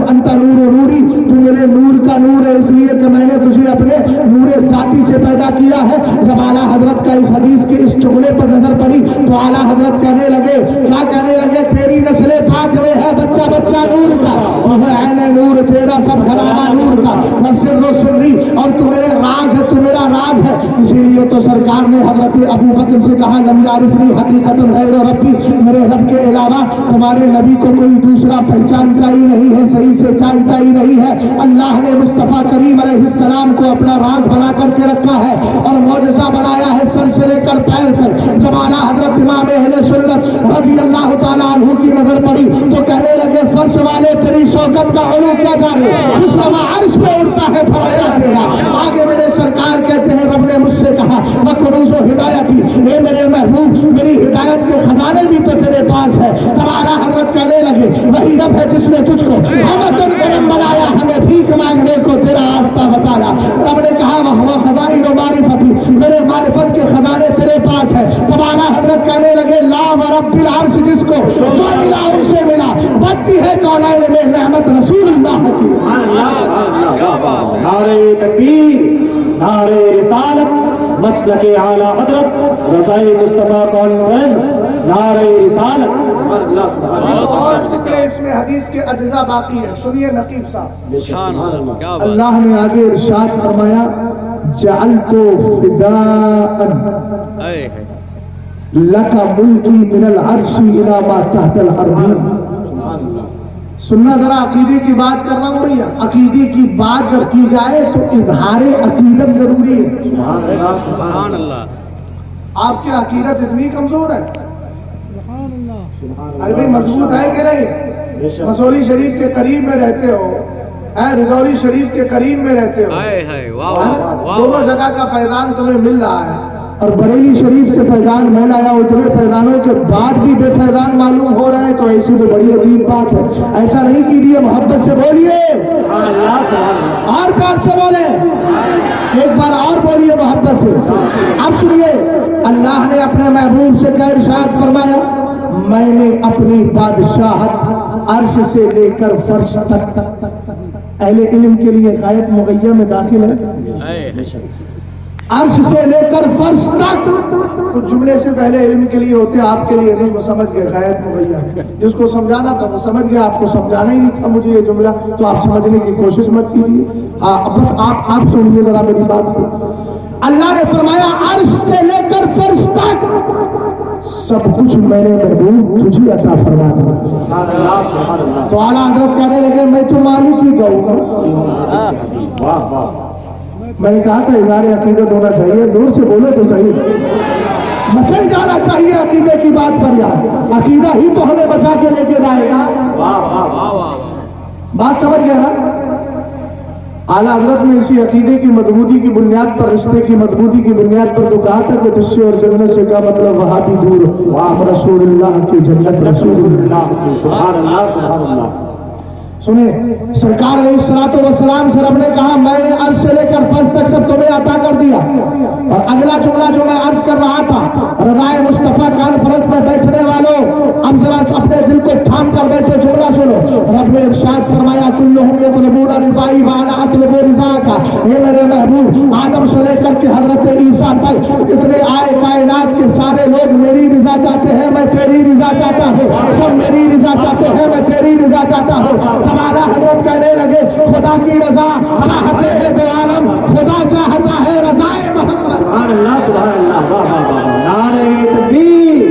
انت نور نوری, تو میرے نور کا نور ہے, اس لیے کہ میں نے تجھے اپنے نور ذاتی سے پیدا کیا ہے. جب اعلیٰ حضرت کا اس حدیث کے اس جملے پر نظر پڑی تو اعلیٰ حضرت کہنے لگے, کیا کہنے لگے, تیری نسل پاک میں ہے بچہ بچہ نور کا, تو ہے عین نور, تیرا سب گھرانہ نور کا, سر و سری, اور تو میرے راز ہے, تو میرا راز ہے. اسی لیے تو سرکار نے حضرت ابو بکر سے کہا لم یعرفنی حقیقت غیر ربی, میرے رب کے علاوہ تمہارے نبی کو کوئی دوسرا پہچانتا ہی نہیں ہے, صحیح سے جانتا ہی نہیں ہے. اللہ نے مصطفیٰ کریم علیہ السلام کو اپنا راز بنا کر کے رکھا ہے اور معجزہ بنایا ہے سر سے لے کر پیر تک. جب اعلیٰ حضرت امام اہل سنت رضی اللہ تعالیٰ عنہ کی نظر پڑی تو کہنے لگے فرش والے تیری شوکت کا علو کیا جانے, خوشنما عرش پہ اڑتا ہے فریا تیرا. آگے میرے سرکار کہتے ہیں رب نے مجھ سے کہا وکنوز ہدایتی, اے میرے محبوب میری ہدایت کے خزانے بھی تو تیرے پاس ہے. تب اعلیٰ حضرت کہنے لگے وہی رب ہے جس نے تجھ کو ہمتن کرم بنایا, ہمیں بھیک مانگنے کو تیرا راستہ بتایا. رب نے کہا وہ خزائن و معرفتی, میرے معرفت کے خزانے تیرے پاس ہے. تب اعلیٰ حضرت کہنے لگے لا ورب العرش, جس کو جو ملا ان سے ملا, بنتی ہے کونین میں رحمت رسول اللہ کی. نعرہ تکبیر, نعرہ رسالت, مسلک اعلیٰ حضرت رضائے مصطفیٰ کانفرنس, نعرہ رسالت. اور ٹکڑے اس میں حدیث کے اجزاء باقی ہیں, سنیے نقیب صاحب. کیا اللہ نے آگے ارشاد فرمایا جعلت فداء لک ملکی من العرش الى ما تحت الارضین. سننا ذرا عقیدے کی بات کر رہا ہوں بھیا. عقیدے کی بات جب کی جائے تو اظہار عقیدت ضروری ہے. سبحان اللہ. آپ کی عقیدت اتنی کمزور ہے, عربی مضبوط ہے کہ نہیں؟ مسوری شریف کے قریب میں رہتے ہو, رگولی شریف کے قریب میں رہتے ہو, دونوں جگہ کا فیضان تمہیں مل رہا ہے, اور بریلی شریف سے فیضان میں لایا, اتنے فیضانوں کے بعد بھی بے فیضان معلوم ہو رہا ہے, تو ایسی تو بڑی عجیب بات ہے. ایسا نہیں کیجیے, محبت سے بولیے, اور پیار سے بولے, ایک بار اور بولیے محبت سے. اب سنیے, اللہ نے اپنے محبوب سے کیا ارشاد فرمایا, میں نے اپنی بادشاہت عرش سے لے کر فرش تک. اہل علم کے لیے غایت مغیّر میں داخل ہے, عرش سے لے کر فرش تک. کچھ جملے سے پہلے علم کے لیے ہوتے, آپ کے لیے نہیں, وہ سمجھ گئے غایت مغیّر. جس کو سمجھانا تھا وہ سمجھ گیا, آپ کو سمجھانا ہی نہیں تھا مجھے یہ جملہ, تو آپ سمجھنے کی کوشش مت کیجیے. بس آپ سنیے ذرا میری بات کو. اللہ نے فرمایا عرش سے لے کر فرش تک سب کچھ میں نے محبوب تجھے عطا فرما دیا. تو اعلیٰ حضرت کہنے لگے میں تو مالک ہی گا. میں نے کہا تھا اظہار عقیدت ہونا چاہیے, زور سے بولے تو صحیح, مچل جانا چاہیے عقیدے کی بات پر. یار عقیدہ ہی تو ہمیں بچا کے لے کے جائے گا. بات سمجھ گئے نا؟ اعلیٰ حضرت نے اسی عقیدے کی مضبوطی کی بنیاد پر, رشتے کی مضبوطی کی بنیاد پر تو کہا تھا کہ تجھ سے اور جنت سے کا مطلب وہاں بھی دور, وہاں رسول اللہ کی جنت رسول اللہ کی. سبحان اللہ, سبحان اللہ. سنیں, سرکار علیہ الصلوۃ والسلام سے رب نے کہا میں نے عرش سے لے کر فرش تک سب تمہیں عطا کر دیا. اور اگلا جملہ جو میں عرض کر رہا تھا, رضائے مصطفیٰ کانفرنس میں بیٹھنے والوں اب ذرا اپنے دل کو تھام کر بیٹھے, جملہ سنو. رب نے ارشاد فرمایا کلہم یطلبون رضائی وانا اطلب رضاک. اے میرے محبوب آدم سے لے کر کے حضرت عیسیٰ تک اتنے آئے کائنات کے سارے لوگ میری رضا چاہتے ہیں, میں تیری رضا چاہتا ہوں. سب میری رضا چاہتے ہیں, میں تیری رضا چاہتا ہوں. ہمارا حضرت کہنے لگے خدا کی رضا چاہتے ہیں دو عالم, خدا چاہتا ہے رضائے محمد. سبحان اللہ, سبحان اللہ. نعرہ تکبیر,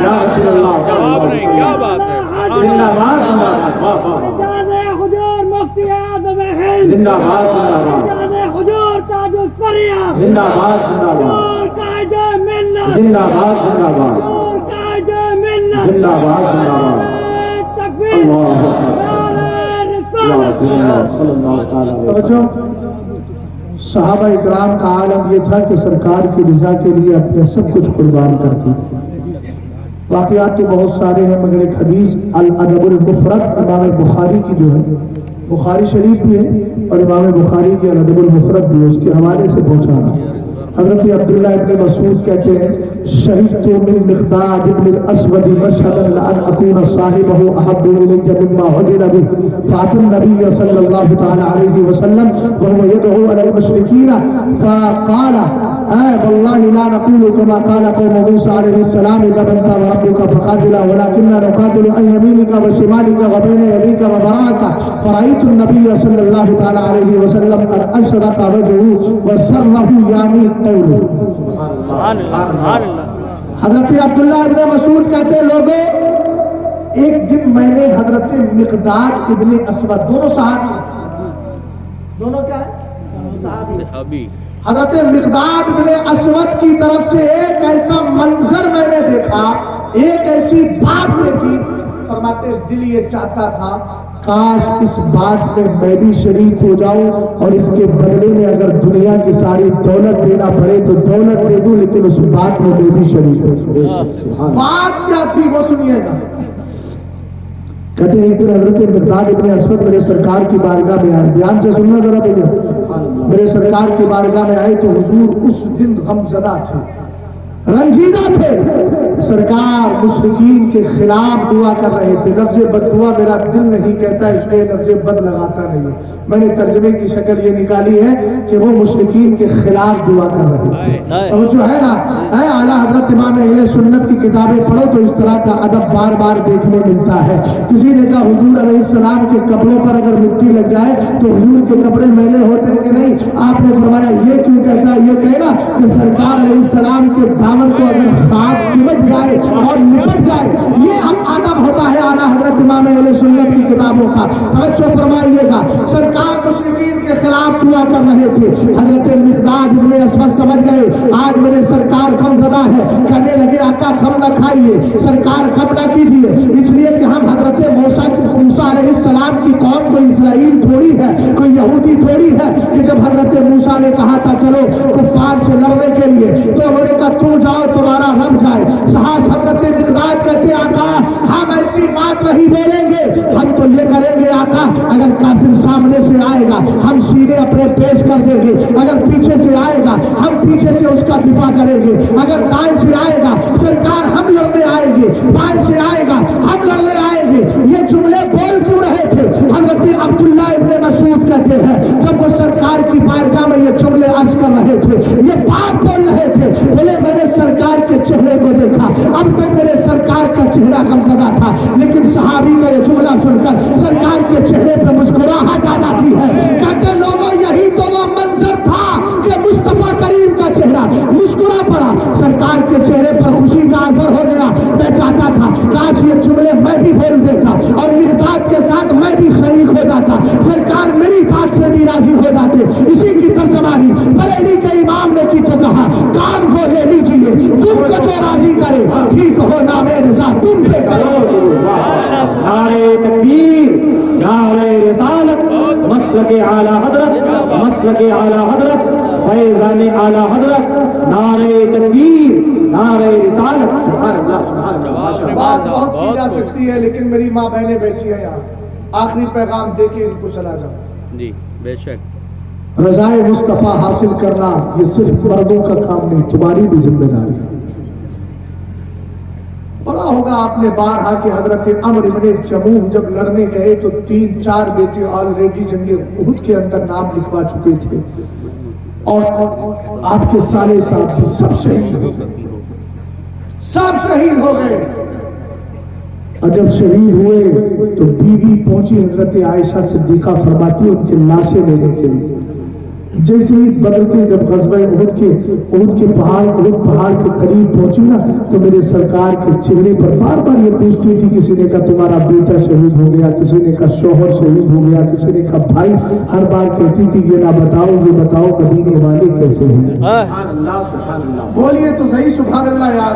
یا رسول اللہ. جواب نہیں, کیا بات ہے. زندہ باد, زندہ باد. حضور مفتی اعظم ہند, زندہ باد, زندہ باد. حضور تاج الفریہ, زندہ باد, زندہ باد. قائد ملت, زندہ باد, زندہ باد. قائد زندہ باد زندہ باد تکبیر اللہ اکبر یا رسول اللہ صلی اللہ تعالی علیہ وسلم. توجہ، صحابہ اکرام کا عالم یہ تھا کہ سرکار کی رضا کے لیے اپنے سب کچھ قربان کرتے تھے. واقعات تو بہت سارے ہیں مگر ایک حدیث الادب المفرد امام بخاری کی جو ہے، بخاری شریف بھی ہے اور امام بخاری کی الادب المفرد بھی ہے، اس کے حوالے سے پہنچانا. حضرت عبداللہ ابن مسعود کہتے ہیں شہدت من مقداد ابن الاسود مشهدا لان اكون صاحبه احب الي مما عجل به فاتى النبي صلى الله تعالى عليه وسلم وهو يدعو على المشركين فقال والله لا نقول كما قال قوم موسى عليه السلام اذا انت وربك فقاتلا ولكننا نقاتل عن يمينك وشمالك وبين يديك ووراءك فرأيت النبي صلى الله تعالى عليه وسلم قد اشرق وجهه وسره يعني قوله. سبحان اللہ سبحان اللہ. حضرت عبداللہ ابن مسعود کہتے ہیں لوگوں ایک دن میں نے حضرت مقداد ابن اسود، دونوں صحابی، دونوں کیا ہے صحابی، صحابی. حضرت مقداد ابن اسود کی طرف سے ایک ایسا منظر میں نے دیکھا، ایک ایسی بات دیکھی، فرماتے دل یہ چاہتا تھا کاش اس بات میں بھی شریک ہو جاؤں اور اس کے بدلے میں اگر دنیا کی ساری دولت دینا پڑے تو دولت دے دوں، لیکن اس بات میں بھی شریک ہو جاؤں. بات کیا تھی وہ سنیے گا. کہتے ہیں کہ حضرت مقداد ابن اسود میرے سرکار کی بارگاہ میں آئے. دھیان سے سننا ذرا بھیا. میرے سرکار کی بارگاہ میں آئے تو حضور اس دن غمزدہ تھے، رنجیدہ تھے. سرکار مشرکین کے خلاف دعا کر رہے تھے. لفظ بد دعا میرا دل نہیں کہتا اس لیے لفظ بد لگاتا نہیں. میں نے ترجمے کی شکل یہ نکالی ہے کہ وہ مشرکین کے خلاف دعا کر رہے تھے. اور جو ہے نا اعلیٰ حضرت امام اہل سنت کی کتابیں پڑھو تو اس طرح کا ادب بار بار دیکھنے ملتا ہے. کسی نے کہا حضور علیہ السلام کے کپڑوں پر اگر مٹی لگ جائے تو حضور کے کپڑے میلے ہوتے ہیں کہ نہیں؟ آپ نے فرمایا یہ کیوں کہتا ہے؟ یہ کہے گا کہ سرکار علیہ السلام کے دامن کو اگر خاک چمٹ جائے اور لپٹ جائے، یہ اب ادب ہوتا ہے اعلیٰ حضرت امام اہل سنت کی کتابوں کا. توجہ فرمائیے گا. سرکار مشرکین کے خلاف دعا کر رہے تھے. حضرت مقداد ابن اسود سمجھ گئے آج میرے سرکار غم زدہ ہے. کہنے لگے آقا غم نہ کھائیے، سرکار غم نہ کیجیے، اس لیے کہ ہم حضرت موسیٰ علیہ السلام کی قوم کوئی اسرائیل تھوڑی ہے، کوئی یہودی تھوڑی ہے کہ جب حضرت موسیٰ نے کہا تھا چلو کفار سے لڑنے کے لیے تو انہوں نے کہا تم جاؤ تمہارا رب جائے. صحابہ حضرت مقداد کہتے آقا ہم ایسی بات نہیں بولیں گے، ہم تو یہ کریں گے آقا اگر کافر سامنے سے آئے گا ہم سینے اپنے پیش کر دیں گے، اگر پیچھے سے آئے گا ہم پیچھے سے اس کا دفاع کریں گے، اگر دائیں سے آئے گا سرکار ہم لڑنے آئیں گے، بائیں سے آئے گا ہم لڑنے آئیں گے. یہ جملے بول کیوں رہے تھے؟ حضرت عبداللہ ابن مسعود کہتے ہیں جب وہ سرکار کی بارگاہ میں یہ جملے عرض کر رہے تھے، یہ بات بول رہے تھے، بولے میں نے سرکار کے چہرے کو دیکھا، اب تک میرے سرکار کا چہرہ غمزدہ تھا، لیکن صحابی کا یہ جملہ سن کر سرکار کے چہرے پہ مسکراہٹ آ جاتی ہے. کہتے لوگوں یہی تو وہ منظر تھا کہ مصطفیٰ کریم کا چہرہ مسکرا پڑا، سرکار کے چہرے پر خوشی کا اثر ہو گیا. میں چاہتا تھا کاش یہ جملے میں بھی بول دیتا اور مقداد کے ساتھ میں بھی شریک ہو جاتا، سرکار میری بات سے بھی راضی ہو جاتے. اسی کی ترجمانی بریلی کے امام نے کی تو کہا کام وہ لے لیجیے تم کو جو راضی کرے، ٹھیک ہو نام رضا تم پہ کرو. نعرہ تکبیر، نعرہ رسالت، مسلک اعلیٰ حضرت، مسلک اعلیٰ حضرت، فیضان اعلیٰ حضرت، نعرہ تکبیر، نعرہ رسالت. سبحان اللہ سبحان اللہ. بات بہت کی جا سکتی ہے لیکن میری ماں بہنیں بیٹھی ہیں یہاں، آخری پیغام دے کے ان کو چلا جاؤ. جی بے شک. رضائے مصطفیٰ حاصل کرنا یہ صرف مردوں کا کام نہیں، تمہاری بھی ذمہ داری ہے. بڑا ہوگا آپ نے بارہا کہ حضرت عمرو ابن جموح جب لڑنے گئے تو 3-4 بیٹے آلریڈی جنگ احد کے اندر نام لکھوا چکے تھے اور آپ کے سارے ساتھ سب شہید ہو گئے، سب شہید ہو گئے. اور جب شہید ہوئے تو بیوی پہنچی حضرت عائشہ صدیقہ فرماتی ان کے لاشیں لینے کے لیے. جیسے ہی بدل کے جب غزوہ احد کے پہاڑ کے قریب پہنچی نا تو میرے سرکار کے چہرے پر بار بار یہ پوچھتی تھی، کسی نے کہا تمہارا بیٹا شہید ہو گیا، کسی نے کہا شوہر شہید ہو گیا، کسی نے کہا بھائی. ہر بار کہتی تھی یہ نہ بتاؤ یہ بتاؤ مدینے والے کیسے ہیں. بولیے تو صحیح سبحان اللہ یار.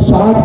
7